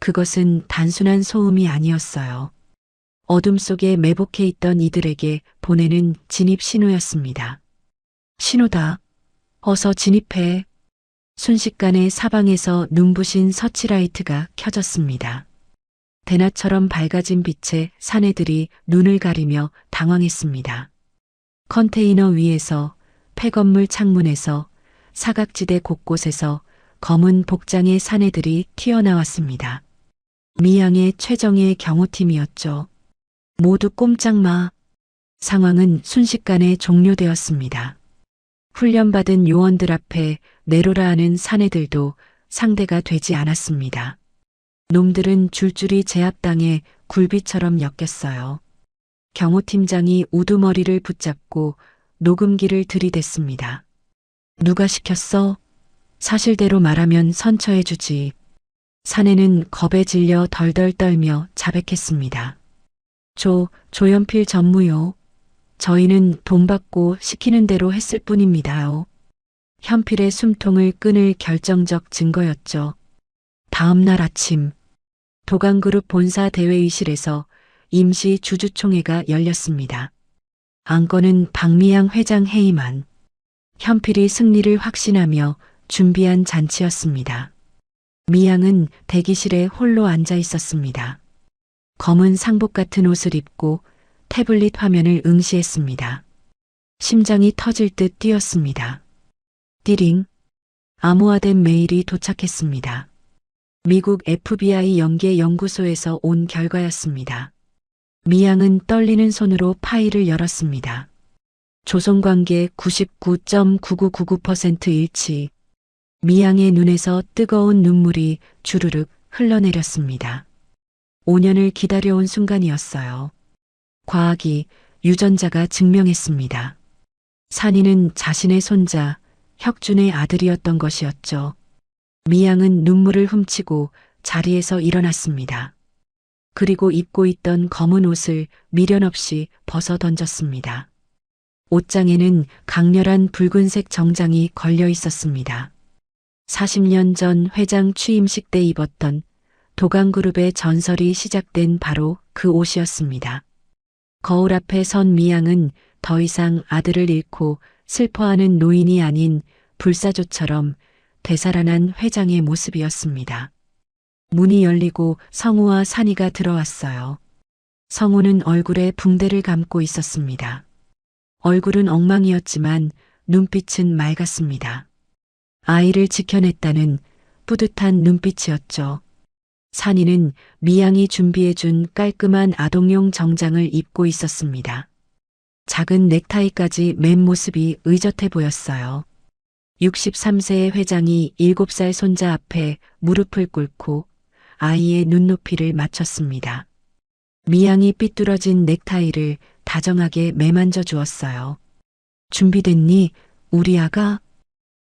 그것은 단순한 소음이 아니었어요. 어둠 속에 매복해 있던 이들에게 보내는 진입 신호였습니다. 신호다. 어서 진입해. 순식간에 사방에서 눈부신 서치라이트가 켜졌습니다. 대낮처럼 밝아진 빛에 사내들이 눈을 가리며 당황했습니다. 컨테이너 위에서, 폐건물 창문에서, 사각지대 곳곳에서 검은 복장의 사내들이 튀어나왔습니다. 미양의 최정예 경호팀이었죠. 모두 꼼짝 마. 상황은 순식간에 종료되었습니다. 훈련받은 요원들 앞에 내로라 하는 사내들도 상대가 되지 않았습니다. 놈들은 줄줄이 제압당해 굴비처럼 엮였어요. 경호팀장이 우두머리를 붙잡고 녹음기를 들이댔습니다. 누가 시켰어? 사실대로 말하면 선처해주지. 사내는 겁에 질려 덜덜 떨며 자백했습니다. 조연필 전무요. 저희는 돈 받고 시키는 대로 했을 뿐입니다요. 현필의 숨통을 끊을 결정적 증거였죠. 다음 날 아침, 도강그룹 본사 대회의실에서 임시 주주총회가 열렸습니다. 안건은 박미양 회장 해임안. 현필이 승리를 확신하며 준비한 잔치였습니다. 미양은 대기실에 홀로 앉아 있었습니다. 검은 상복 같은 옷을 입고 태블릿 화면을 응시했습니다. 심장이 터질 듯 뛰었습니다. 띠링. 암호화된 메일이 도착했습니다. 미국 FBI 연계연구소에서 온 결과였습니다. 미양은 떨리는 손으로 파일을 열었습니다. 조선관계 99.9999% 일치. 미양의 눈에서 뜨거운 눈물이 주르륵 흘러내렸습니다. 5년을 기다려온 순간이었어요. 과학이, 유전자가 증명했습니다. 산이는 자신의 손자, 혁준의 아들이었던 것이었죠. 미양은 눈물을 훔치고 자리에서 일어났습니다. 그리고 입고 있던 검은 옷을 미련 없이 벗어 던졌습니다. 옷장에는 강렬한 붉은색 정장이 걸려 있었습니다. 40년 전 회장 취임식 때 입었던 도강그룹의 전설이 시작된 바로 그 옷이었습니다. 거울 앞에 선 미양은 더 이상 아들을 잃고 슬퍼하는 노인이 아닌 불사조처럼 되살아난 회장의 모습이었습니다. 문이 열리고 성우와 산이가 들어왔어요. 성우는 얼굴에 붕대를 감고 있었습니다. 얼굴은 엉망이었지만 눈빛은 맑았습니다. 아이를 지켜냈다는 뿌듯한 눈빛이었죠. 산이는 미양이 준비해준 깔끔한 아동용 정장을 입고 있었습니다. 작은 넥타이까지 맨 모습이 의젓해 보였어요. 63세의 회장이 7살 손자 앞에 무릎을 꿇고 아이의 눈높이를 맞췄습니다. 미양이 삐뚤어진 넥타이를 다정하게 매만져 주었어요. 준비됐니, 우리 아가?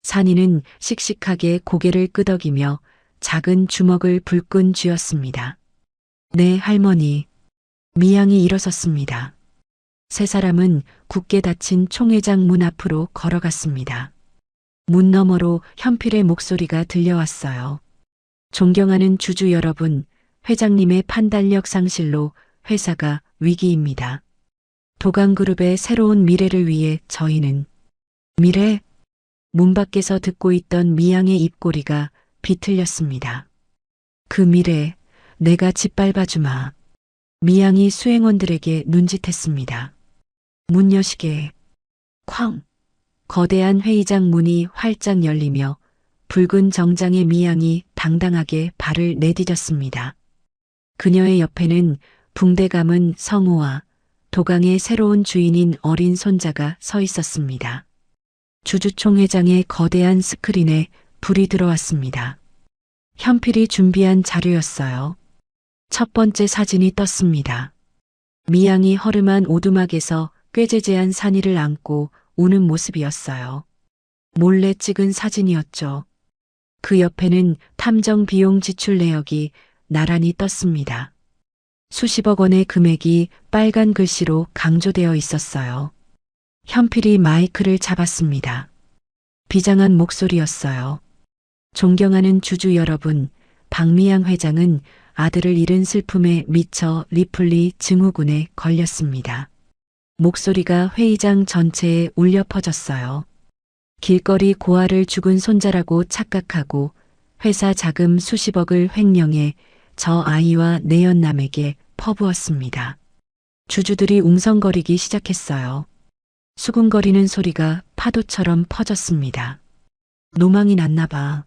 산이는 씩씩하게 고개를 끄덕이며 작은 주먹을 불끈 쥐었습니다. 네, 할머니. 미양이 일어섰습니다. 세 사람은 굳게 닫힌 총회장 문 앞으로 걸어갔습니다. 문 너머로 현필의 목소리가 들려왔어요. 존경하는 주주 여러분, 회장님의 판단력 상실로 회사가 위기입니다. 도강그룹의 새로운 미래를 위해 저희는 미래? 문 밖에서 듣고 있던 미양의 입꼬리가 비틀렸습니다. 그 미래, 내가 짓밟아주마. 미양이 수행원들에게 눈짓했습니다. 문 여시게. 쾅. 거대한 회의장 문이 활짝 열리며 붉은 정장의 미양이 당당하게 발을 내디뎠습니다. 그녀의 옆에는 붕대 감은 성우와 도강의 새로운 주인인 어린 손자가 서 있었습니다. 주주총회장의 거대한 스크린에 불이 들어왔습니다. 현필이 준비한 자료였어요. 첫 번째 사진이 떴습니다. 미양이 허름한 오두막에서 꾀재재한 산이를 안고 우는 모습이었어요. 몰래 찍은 사진이었죠. 그 옆에는 탐정 비용 지출 내역이 나란히 떴습니다. 수십억 원의 금액이 빨간 글씨로 강조되어 있었어요. 현필이 마이크를 잡았습니다. 비장한 목소리였어요. 존경하는 주주 여러분, 박미양 회장은 아들을 잃은 슬픔에 미쳐 리플리 증후군에 걸렸습니다. 목소리가 회의장 전체에 울려 퍼졌어요. 길거리 고아를 죽은 손자라고 착각하고 회사 자금 수십억을 횡령해 저 아이와 내연남에게 퍼부었습니다. 주주들이 웅성거리기 시작했어요. 수군거리는 소리가 파도처럼 퍼졌습니다. 노망이 났나 봐.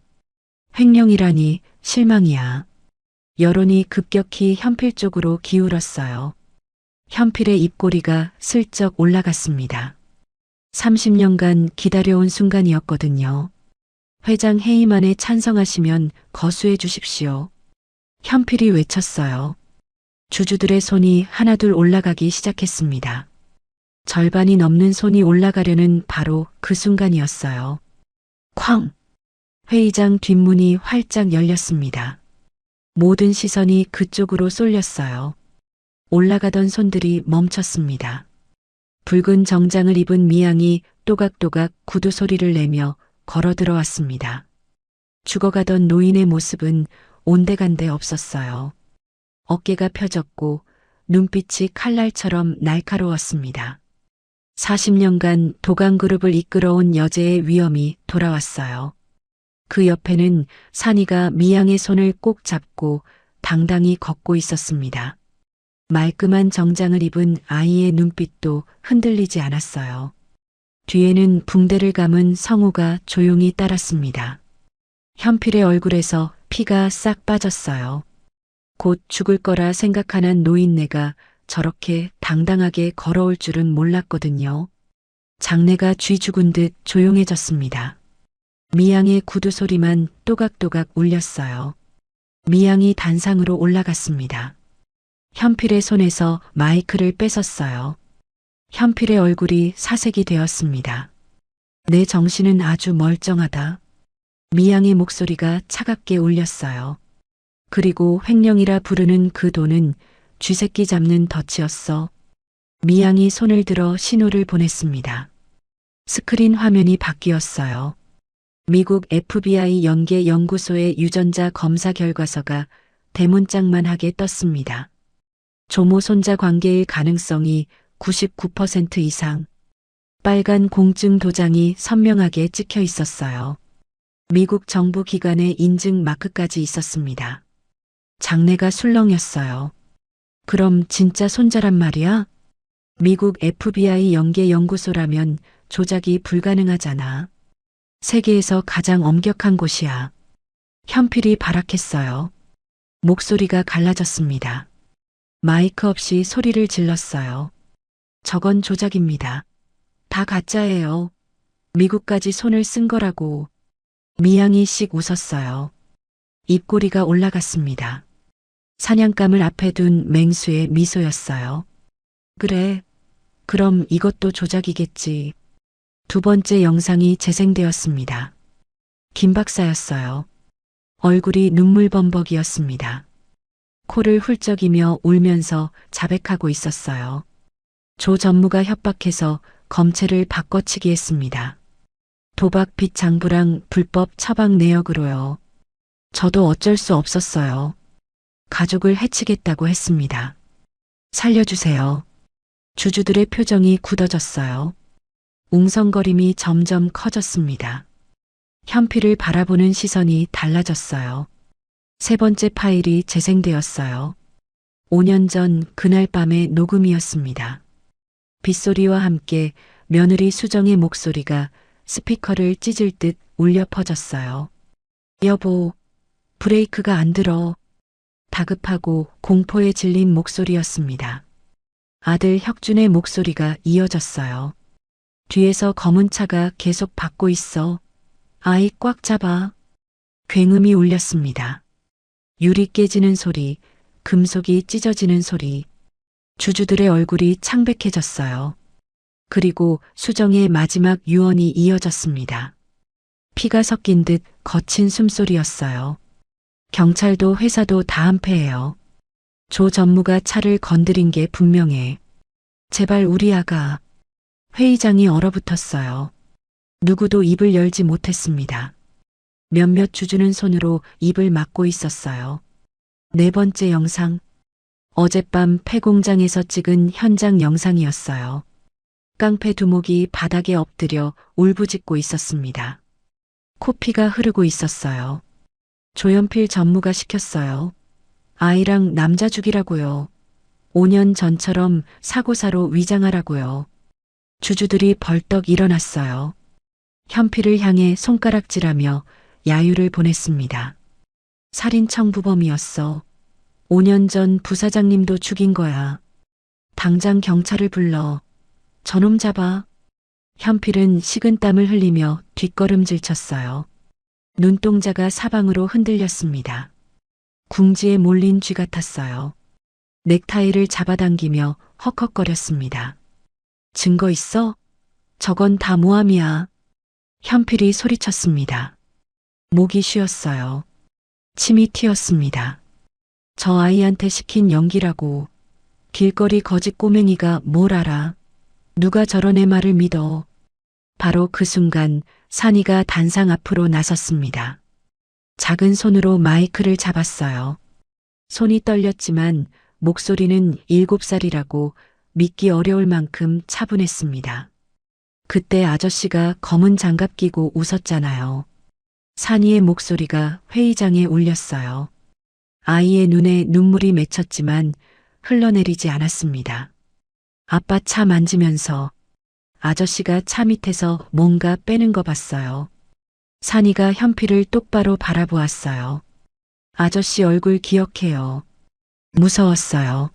횡령이라니 실망이야. 여론이 급격히 현필 쪽으로 기울었어요. 현필의 입꼬리가 슬쩍 올라갔습니다. 30년간 기다려온 순간이었거든요. 회장 해임안에 찬성하시면 거수해 주십시오. 현필이 외쳤어요. 주주들의 손이 하나둘 올라가기 시작했습니다. 절반이 넘는 손이 올라가려는 바로 그 순간이었어요. 쾅! 회의장 뒷문이 활짝 열렸습니다. 모든 시선이 그쪽으로 쏠렸어요. 올라가던 손들이 멈췄습니다. 붉은 정장을 입은 미양이 또각또각 구두 소리를 내며 걸어 들어왔습니다. 죽어가던 노인의 모습은 온데간데 없었어요. 어깨가 펴졌고 눈빛이 칼날처럼 날카로웠습니다. 40년간 도강그룹을 이끌어온 여제의 위엄이 돌아왔어요. 그 옆에는 산이가 미양의 손을 꼭 잡고 당당히 걷고 있었습니다. 말끔한 정장을 입은 아이의 눈빛도 흔들리지 않았어요. 뒤에는 붕대를 감은 성우가 조용히 따랐습니다. 현필의 얼굴에서 피가 싹 빠졌어요. 곧 죽을 거라 생각하는 노인네가 저렇게 당당하게 걸어올 줄은 몰랐거든요. 장내가 쥐 죽은 듯 조용해졌습니다. 미양의 구두 소리만 또각또각 울렸어요. 미양이 단상으로 올라갔습니다. 현필의 손에서 마이크를 뺏었어요. 현필의 얼굴이 사색이 되었습니다. 내 정신은 아주 멀쩡하다. 미양의 목소리가 차갑게 울렸어요. 그리고 횡령이라 부르는 그 돈은 쥐새끼 잡는 덫이었어. 미양이 손을 들어 신호를 보냈습니다. 스크린 화면이 바뀌었어요. 미국 FBI 연계 연구소의 유전자 검사 결과서가 대문짝만하게 떴습니다. 조모 손자 관계일 가능성이 99% 이상. 빨간 공증 도장이 선명하게 찍혀 있었어요. 미국 정부 기관의 인증 마크까지 있었습니다. 장내가 술렁였어요. 그럼 진짜 손자란 말이야? 미국 FBI 연계 연구소라면 조작이 불가능하잖아. 세계에서 가장 엄격한 곳이야. 현필이 발악했어요. 목소리가 갈라졌습니다. 마이크 없이 소리를 질렀어요. 저건 조작입니다. 다 가짜예요. 미국까지 손을 쓴 거라고. 미양이 씩 웃었어요. 입꼬리가 올라갔습니다. 사냥감을 앞에 둔 맹수의 미소였어요. 그래. 그럼 이것도 조작이겠지. 두 번째 영상이 재생되었습니다. 김 박사였어요. 얼굴이 눈물범벅이었습니다. 코를 훌쩍이며 울면서 자백하고 있었어요. 조 전무가 협박해서 검체를 바꿔치기 했습니다. 도박 빚 장부랑 불법 처방 내역으로요. 저도 어쩔 수 없었어요. 가족을 해치겠다고 했습니다. 살려주세요. 주주들의 표정이 굳어졌어요. 웅성거림이 점점 커졌습니다. 현필을 바라보는 시선이 달라졌어요. 세 번째 파일이 재생되었어요. 5년 전 그날 밤의 녹음이었습니다. 빗소리와 함께 며느리 수정의 목소리가 스피커를 찢을 듯 울려 퍼졌어요. 여보, 브레이크가 안 들어. 다급하고 공포에 질린 목소리였습니다. 아들 혁준의 목소리가 이어졌어요. 뒤에서 검은 차가 계속 받고 있어. 아이 꽉 잡아. 굉음이 울렸습니다. 유리 깨지는 소리, 금속이 찢어지는 소리. 주주들의 얼굴이 창백해졌어요. 그리고 수정의 마지막 유언이 이어졌습니다. 피가 섞인 듯 거친 숨소리였어요. 경찰도 회사도 다 한패예요. 조 전무가 차를 건드린 게 분명해. 제발 우리 아가. 회의장이 얼어붙었어요. 누구도 입을 열지 못했습니다. 몇몇 주주는 손으로 입을 막고 있었어요. 네 번째 영상. 어젯밤 폐공장에서 찍은 현장 영상이었어요. 깡패 두목이 바닥에 엎드려 울부짖고 있었습니다. 코피가 흐르고 있었어요. 조연필 전무가 시켰어요. 아이랑 남자 죽이라고요. 5년 전처럼 사고사로 위장하라고요. 주주들이 벌떡 일어났어요. 현필을 향해 손가락질하며 야유를 보냈습니다. 살인 청부범이었어. 5년 전 부사장님도 죽인 거야. 당장 경찰을 불러. 저놈 잡아. 현필은 식은땀을 흘리며 뒷걸음질 쳤어요. 눈동자가 사방으로 흔들렸습니다. 궁지에 몰린 쥐 같았어요. 넥타이를 잡아당기며 헉헉거렸습니다. 증거 있어? 저건 다 모함이야. 현필이 소리쳤습니다. 목이 쉬었어요. 침이 튀었습니다. 저 아이한테 시킨 연기라고. 길거리 거짓 꼬맹이가 뭘 알아. 누가 저런 애 말을 믿어. 바로 그 순간 산이가 단상 앞으로 나섰습니다. 작은 손으로 마이크를 잡았어요. 손이 떨렸지만 목소리는 7살이라고 믿기 어려울 만큼 차분했습니다. 그때 아저씨가 검은 장갑 끼고 웃었잖아요. 산이의 목소리가 회의장에 울렸어요. 아이의 눈에 눈물이 맺혔지만 흘러내리지 않았습니다. 아빠 차 만지면서 아저씨가 차 밑에서 뭔가 빼는 거 봤어요. 산이가 현필을 똑바로 바라보았어요. 아저씨 얼굴 기억해요. 무서웠어요.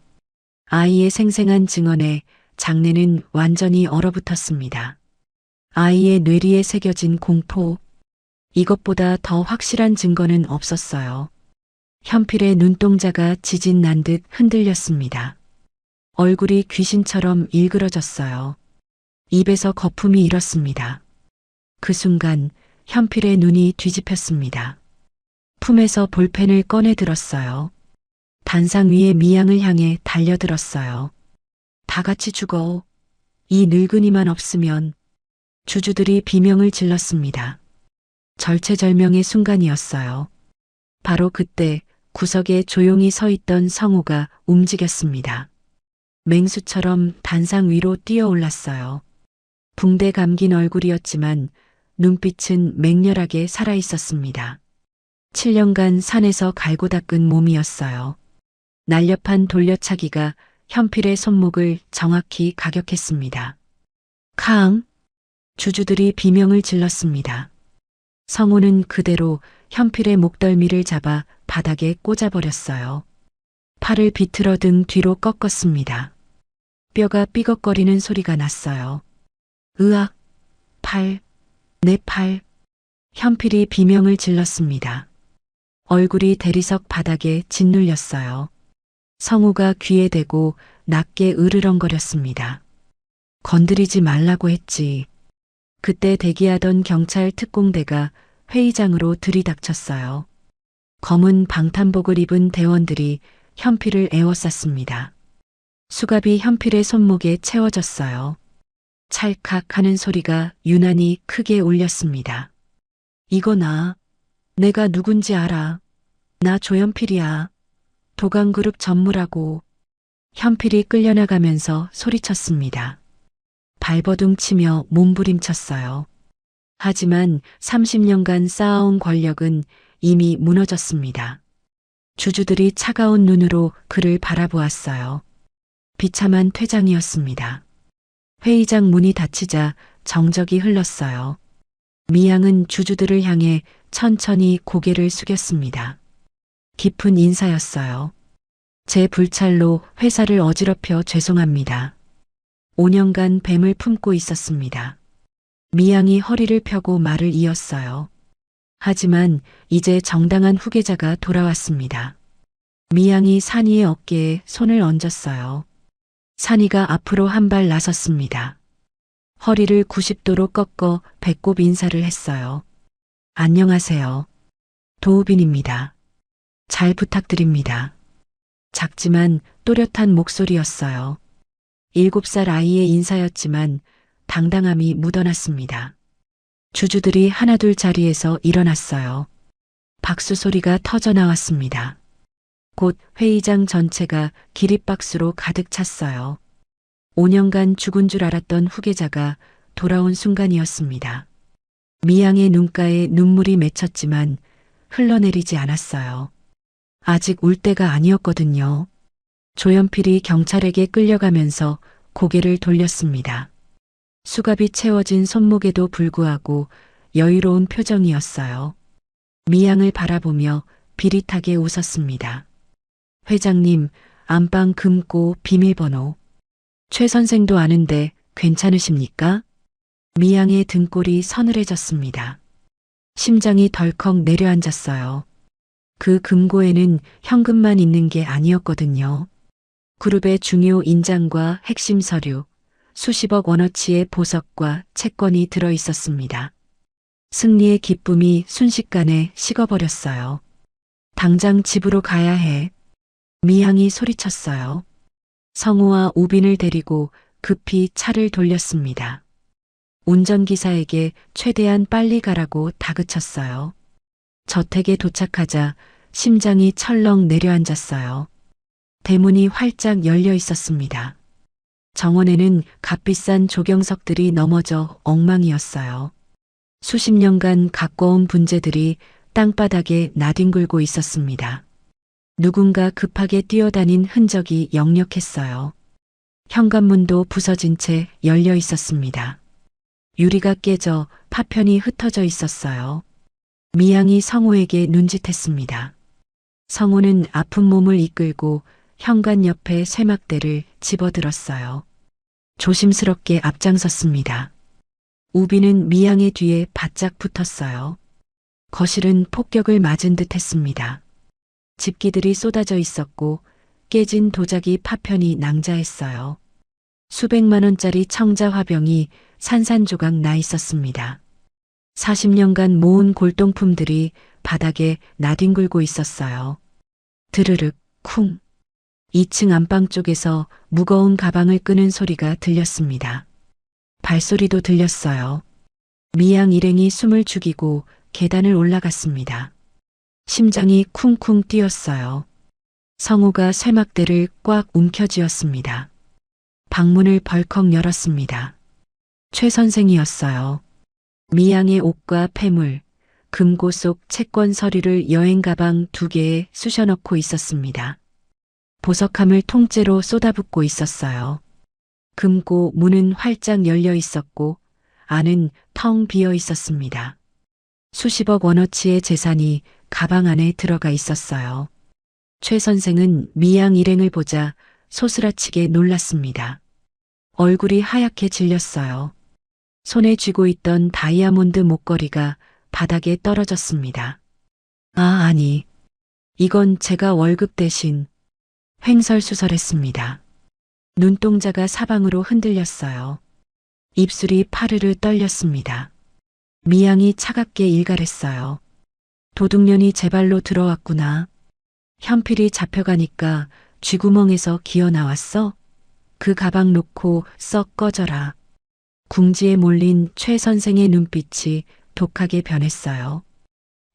아이의 생생한 증언에 장내는 완전히 얼어붙었습니다. 아이의 뇌리에 새겨진 공포. 이것보다 더 확실한 증거는 없었어요. 현필의 눈동자가 지진 난 듯 흔들렸습니다. 얼굴이 귀신처럼 일그러졌어요. 입에서 거품이 일었습니다. 그 순간 현필의 눈이 뒤집혔습니다. 품에서 볼펜을 꺼내 들었어요. 단상 위에 미양을 향해 달려들었어요. 다 같이 죽어. 이 늙은이만 없으면. 주주들이 비명을 질렀습니다. 절체절명의 순간이었어요. 바로 그때 구석에 조용히 서 있던 성우가 움직였습니다. 맹수처럼 단상 위로 뛰어올랐어요. 붕대 감긴 얼굴이었지만 눈빛은 맹렬하게 살아있었습니다. 7년간 산에서 갈고 닦은 몸이었어요. 날렵한 돌려차기가 현필의 손목을 정확히 가격했습니다. 캉! 주주들이 비명을 질렀습니다. 성우는 그대로 현필의 목덜미를 잡아 바닥에 꽂아버렸어요. 팔을 비틀어 등 뒤로 꺾었습니다. 뼈가 삐걱거리는 소리가 났어요. 으악! 팔! 내 팔! 현필이 비명을 질렀습니다. 얼굴이 대리석 바닥에 짓눌렸어요. 성우가 귀에 대고 낮게 으르렁거렸습니다. 건드리지 말라고 했지. 그때 대기하던 경찰 특공대가 회의장으로 들이닥쳤어요. 검은 방탄복을 입은 대원들이 현필을 에워쌌습니다. 수갑이 현필의 손목에 채워졌어요. 찰칵 하는 소리가 유난히 크게 울렸습니다. 이거 내가 누군지 알아. 나 조연필이야. 도강그룹 전무라고. 현필이 끌려나가면서 소리쳤습니다. 발버둥 치며 몸부림쳤어요. 하지만 30년간 쌓아온 권력은 이미 무너졌습니다. 주주들이 차가운 눈으로 그를 바라보았어요. 비참한 퇴장이었습니다. 회의장 문이 닫히자 정적이 흘렀어요. 미양은 주주들을 향해 천천히 고개를 숙였습니다. 깊은 인사였어요. 제 불찰로 회사를 어지럽혀 죄송합니다. 5년간 뱀을 품고 있었습니다. 미양이 허리를 펴고 말을 이었어요. 하지만 이제 정당한 후계자가 돌아왔습니다. 미양이 산이의 어깨에 손을 얹었어요. 산이가 앞으로 한 발 나섰습니다. 허리를 90도로 꺾어 배꼽 인사를 했어요. 안녕하세요. 도우빈입니다. 잘 부탁드립니다. 작지만 또렷한 목소리였어요. 7살 아이의 인사였지만 당당함이 묻어났습니다. 주주들이 하나둘 자리에서 일어났어요. 박수 소리가 터져 나왔습니다. 곧 회의장 전체가 기립박수로 가득 찼어요. 5년간 죽은 줄 알았던 후계자가 돌아온 순간이었습니다. 미양의 눈가에 눈물이 맺혔지만 흘러내리지 않았어요. 아직 울 때가 아니었거든요. 조연필이 경찰에게 끌려가면서 고개를 돌렸습니다. 수갑이 채워진 손목에도 불구하고 여유로운 표정이었어요. 미양을 바라보며 비릿하게 웃었습니다. 회장님, 안방 금고 비밀번호. 최 선생도 아는데 괜찮으십니까? 미양의 등골이 서늘해졌습니다. 심장이 덜컥 내려앉았어요. 그 금고에는 현금만 있는 게 아니었거든요. 그룹의 중요 인장과 핵심 서류, 수십억 원어치의 보석과 채권이 들어 있었습니다. 승리의 기쁨이 순식간에 식어버렸어요. 당장 집으로 가야 해. 미양이 소리쳤어요. 성우와 우빈을 데리고 급히 차를 돌렸습니다. 운전기사에게 최대한 빨리 가라고 다그쳤어요. 저택에 도착하자 심장이 철렁 내려앉았어요. 대문이 활짝 열려 있었습니다. 정원에는 값비싼 조경석들이 넘어져 엉망이었어요. 수십 년간 가꿔온 분재들이 땅바닥에 나뒹굴고 있었습니다. 누군가 급하게 뛰어다닌 흔적이 역력했어요. 현관문도 부서진 채 열려 있었습니다. 유리가 깨져 파편이 흩어져 있었어요. 미양이 성우에게 눈짓했습니다. 성우는 아픈 몸을 이끌고 현관 옆에 쇠막대를 집어들었어요. 조심스럽게 앞장섰습니다. 우비는 미양의 뒤에 바짝 붙었어요. 거실은 폭격을 맞은 듯 했습니다. 집기들이 쏟아져 있었고 깨진 도자기 파편이 낭자했어요. 수백만 원짜리 청자 화병이 산산조각 나 있었습니다. 40년간 모은 골동품들이 바닥에 나뒹굴고 있었어요. 드르륵 쿵. 2층 안방 쪽에서 무거운 가방을 끄는 소리가 들렸습니다. 발소리도 들렸어요. 미양 일행이 숨을 죽이고 계단을 올라갔습니다. 심장이 쿵쿵 뛰었어요. 성우가 쇠막대를 꽉 움켜쥐었습니다. 방문을 벌컥 열었습니다. 최 선생이었어요. 미양의 옷과 폐물, 금고 속 채권 서류를 여행 가방 2개에 쑤셔넣고 있었습니다. 보석함을 통째로 쏟아붓고 있었어요. 금고 문은 활짝 열려 있었고 안은 텅 비어 있었습니다. 수십억 원어치의 재산이 가방 안에 들어가 있었어요. 최 선생은 미양 일행을 보자 소스라치게 놀랐습니다. 얼굴이 하얗게 질렸어요. 손에 쥐고 있던 다이아몬드 목걸이가 바닥에 떨어졌습니다. 아니. 이건 제가 월급 대신 횡설수설했습니다. 눈동자가 사방으로 흔들렸어요. 입술이 파르르 떨렸습니다. 미양이 차갑게 일갈했어요. 도둑년이 제 발로 들어왔구나. 현필이 잡혀가니까 쥐구멍에서 기어 나왔어? 그 가방 놓고 썩 꺼져라. 궁지에 몰린 최 선생의 눈빛이 독하게 변했어요.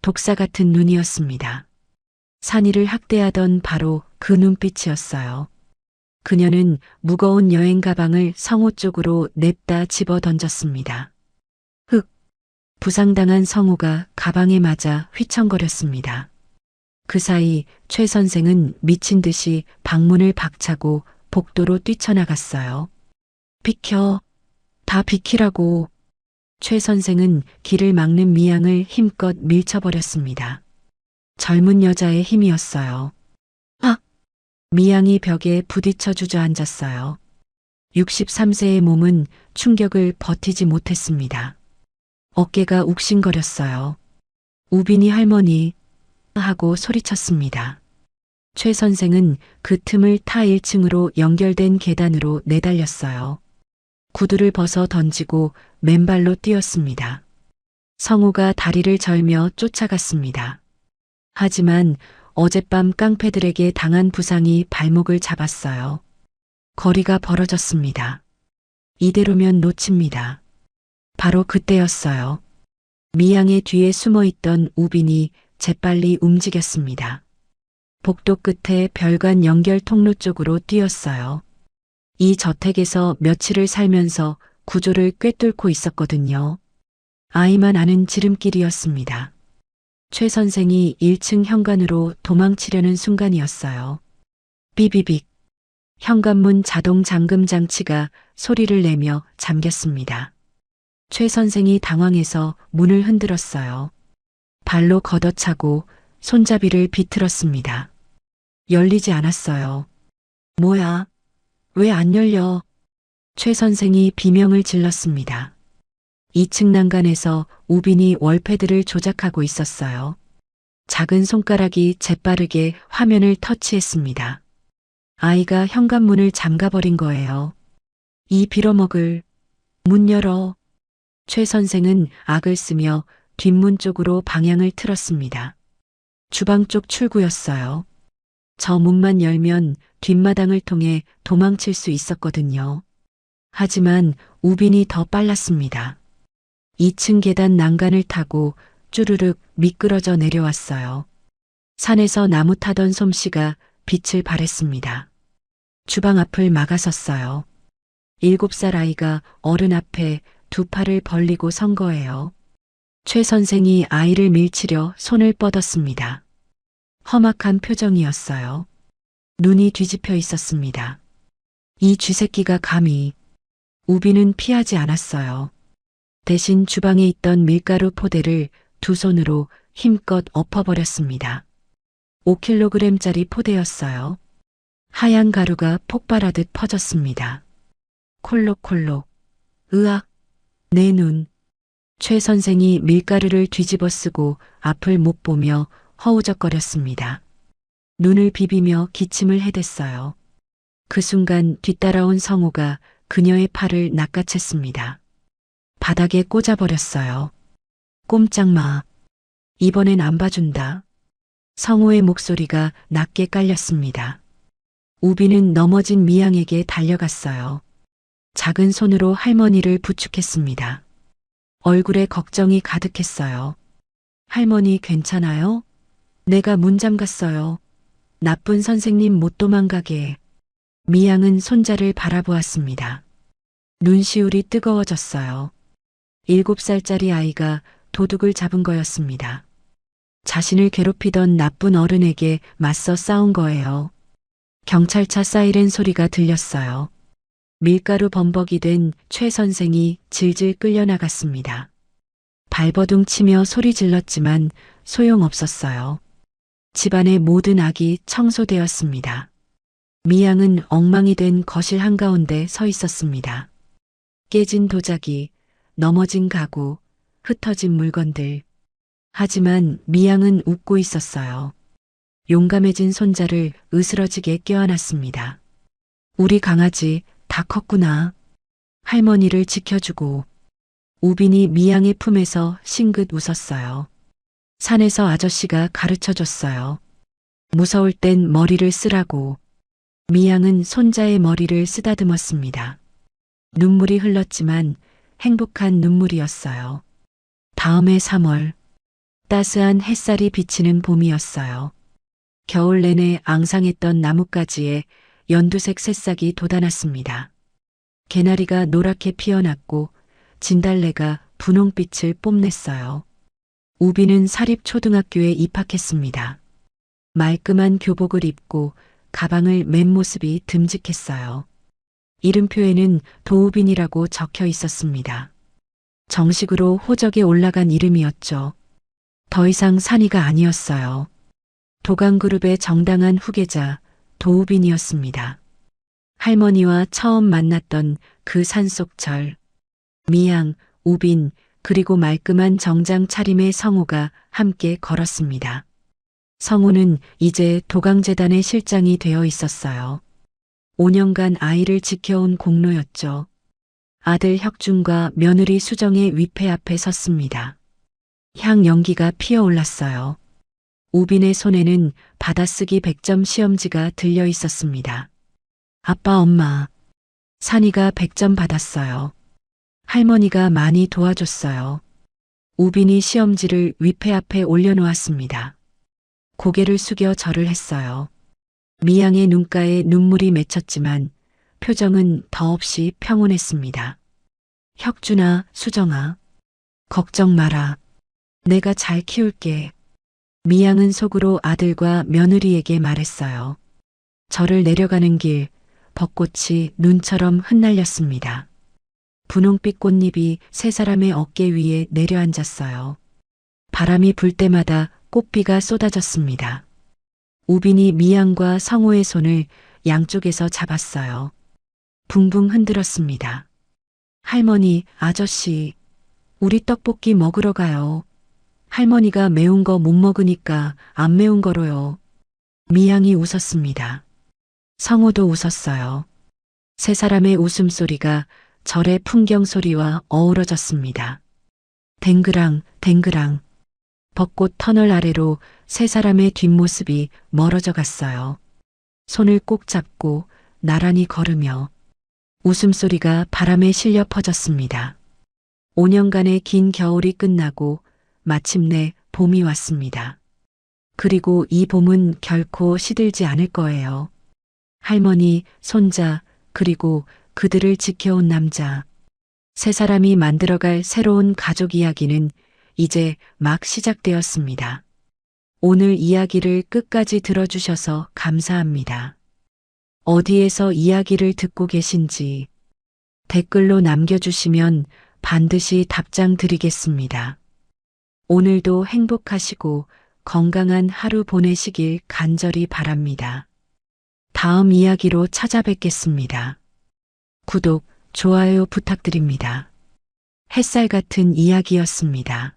독사 같은 눈이었습니다. 산이를 학대하던 바로 그 눈빛이었어요. 그녀는 무거운 여행 가방을 성우 쪽으로 냅다 집어 던졌습니다. 흑! 부상당한 성우가 가방에 맞아 휘청거렸습니다. 그 사이 최 선생은 미친 듯이 방문을 박차고 복도로 뛰쳐나갔어요. 비켜! 다 비키라고! 최 선생은 길을 막는 미양을 힘껏 밀쳐버렸습니다. 젊은 여자의 힘이었어요. 미양이 벽에 부딪혀 주저앉았어요. 63세의 몸은 충격을 버티지 못했습니다. 어깨가 욱신거렸어요. 우빈이 할머니 하고 소리쳤습니다. 최 선생은 그 틈을 타 1층으로 연결된 계단으로 내달렸어요. 구두를 벗어 던지고 맨발로 뛰었습니다. 성우가 다리를 절며 쫓아갔습니다. 하지만 어젯밤 깡패들에게 당한 부상이 발목을 잡았어요. 거리가 벌어졌습니다. 이대로면 놓칩니다. 바로 그때였어요. 미양의 뒤에 숨어있던 우빈이 재빨리 움직였습니다. 복도 끝에 별관 연결 통로 쪽으로 뛰었어요. 이 저택에서 며칠을 살면서 구조를 꿰뚫고 있었거든요. 아이만 아는 지름길이었습니다. 최 선생이 1층 현관으로 도망치려는 순간이었어요. 삐비빅. 현관문 자동 잠금 장치가 소리를 내며 잠겼습니다. 최 선생이 당황해서 문을 흔들었어요. 발로 걷어차고 손잡이를 비틀었습니다. 열리지 않았어요. 뭐야? 왜 안 열려? 최 선생이 비명을 질렀습니다. 2층 난간에서 우빈이 월패드를 조작하고 있었어요. 작은 손가락이 재빠르게 화면을 터치했습니다. 아이가 현관문을 잠가버린 거예요. 이 빌어먹을. 문 열어. 최 선생은 악을 쓰며 뒷문 쪽으로 방향을 틀었습니다. 주방 쪽 출구였어요. 저 문만 열면 뒷마당을 통해 도망칠 수 있었거든요. 하지만 우빈이 더 빨랐습니다. 2층 계단 난간을 타고 쭈르륵 미끄러져 내려왔어요. 산에서 나무 타던 솜씨가 빛을 발했습니다. 주방 앞을 막아섰어요. 7살 아이가 어른 앞에 두 팔을 벌리고 선 거예요. 최 선생이 아이를 밀치려 손을 뻗었습니다. 험악한 표정이었어요. 눈이 뒤집혀 있었습니다. 이 쥐새끼가 감히. 우빈은 피하지 않았어요. 대신 주방에 있던 밀가루 포대를 두 손으로 힘껏 엎어버렸습니다. 5kg짜리 포대였어요. 하얀 가루가 폭발하듯 퍼졌습니다. 콜록콜록. 으악. 내 눈. 최 선생이 밀가루를 뒤집어 쓰고 앞을 못 보며 허우적거렸습니다. 눈을 비비며 기침을 해댔어요. 그 순간 뒤따라온 성우가 그녀의 팔을 낚아챘습니다. 바닥에 꽂아버렸어요. 꼼짝 마. 이번엔 안 봐준다. 성우의 목소리가 낮게 깔렸습니다. 우빈은 넘어진 미양에게 달려갔어요. 작은 손으로 할머니를 부축했습니다. 얼굴에 걱정이 가득했어요. 할머니 괜찮아요? 내가 문 잠갔어요. 나쁜 선생님 못 도망가게. 미양은 손자를 바라보았습니다. 눈시울이 뜨거워졌어요. 7살짜리 아이가 도둑을 잡은 거였습니다. 자신을 괴롭히던 나쁜 어른에게 맞서 싸운 거예요. 경찰차 사이렌 소리가 들렸어요. 밀가루 범벅이 된 최 선생이 질질 끌려나갔습니다. 발버둥 치며 소리 질렀지만 소용없었어요. 집안의 모든 악이 청소되었습니다. 미양은 엉망이 된 거실 한가운데 서 있었습니다. 깨진 도자기, 넘어진 가구, 흩어진 물건들. 하지만 미양은 웃고 있었어요. 용감해진 손자를 으스러지게 껴안았습니다. 우리 강아지 다 컸구나. 할머니를 지켜주고. 우빈이 미양의 품에서 싱긋 웃었어요. 산에서 아저씨가 가르쳐줬어요. 무서울 땐 머리를 쓰라고. 미양은 손자의 머리를 쓰다듬었습니다. 눈물이 흘렀지만 행복한 눈물이었어요. 다음해 3월. 따스한 햇살이 비치는 봄이었어요. 겨울 내내 앙상했던 나뭇가지에 연두색 새싹이 돋아났습니다. 개나리가 노랗게 피어났고 진달래가 분홍빛을 뽐냈어요. 우빈은 사립초등학교에 입학했습니다. 말끔한 교복을 입고 가방을 맨 모습이 듬직했어요. 이름표에는 도우빈이라고 적혀 있었습니다. 정식으로 호적에 올라간 이름이었죠. 더 이상 산이가 아니었어요. 도강그룹의 정당한 후계자 도우빈이었습니다. 할머니와 처음 만났던 그 산속철. 미양, 우빈, 그리고 말끔한 정장 차림의 성우가 함께 걸었습니다. 성우는 이제 도강재단의 실장이 되어 있었어요. 5년간 아이를 지켜온 공로였죠. 아들 혁준과 며느리 수정의 위패 앞에 섰습니다. 향 연기가 피어올랐어요. 우빈의 손에는 받아쓰기 100점 시험지가 들려 있었습니다. 아빠, 엄마. 산이가 100점 받았어요. 할머니가 많이 도와줬어요. 우빈이 시험지를 위패 앞에 올려놓았습니다. 고개를 숙여 절을 했어요. 미양의 눈가에 눈물이 맺혔지만 표정은 더없이 평온했습니다. 혁준아, 수정아. 걱정 마라. 내가 잘 키울게. 미양은 속으로 아들과 며느리에게 말했어요. 절을 내려가는 길, 벚꽃이 눈처럼 흩날렸습니다. 분홍빛 꽃잎이 세 사람의 어깨 위에 내려앉았어요. 바람이 불 때마다 꽃비가 쏟아졌습니다. 우빈이 미양과 성호의 손을 양쪽에서 잡았어요. 붕붕 흔들었습니다. 할머니, 아저씨, 우리 떡볶이 먹으러 가요. 할머니가 매운 거 못 먹으니까 안 매운 거로요. 미양이 웃었습니다. 성호도 웃었어요. 세 사람의 웃음소리가 절의 풍경 소리와 어우러졌습니다. 댕그랑 댕그랑 벚꽃 터널 아래로 세 사람의 뒷모습이 멀어져 갔어요. 손을 꼭 잡고 나란히 걸으며 웃음소리가 바람에 실려 퍼졌습니다. 5년간의 긴 겨울이 끝나고 마침내 봄이 왔습니다. 그리고 이 봄은 결코 시들지 않을 거예요. 할머니, 손자, 그리고 그들을 지켜온 남자. 세 사람이 만들어갈 새로운 가족 이야기는 이제 막 시작되었습니다. 오늘 이야기를 끝까지 들어주셔서 감사합니다. 어디에서 이야기를 듣고 계신지 댓글로 남겨주시면 반드시 답장 드리겠습니다. 오늘도 행복하시고 건강한 하루 보내시길 간절히 바랍니다. 다음 이야기로 찾아뵙겠습니다. 구독, 좋아요 부탁드립니다. 햇살 같은 이야기였습니다.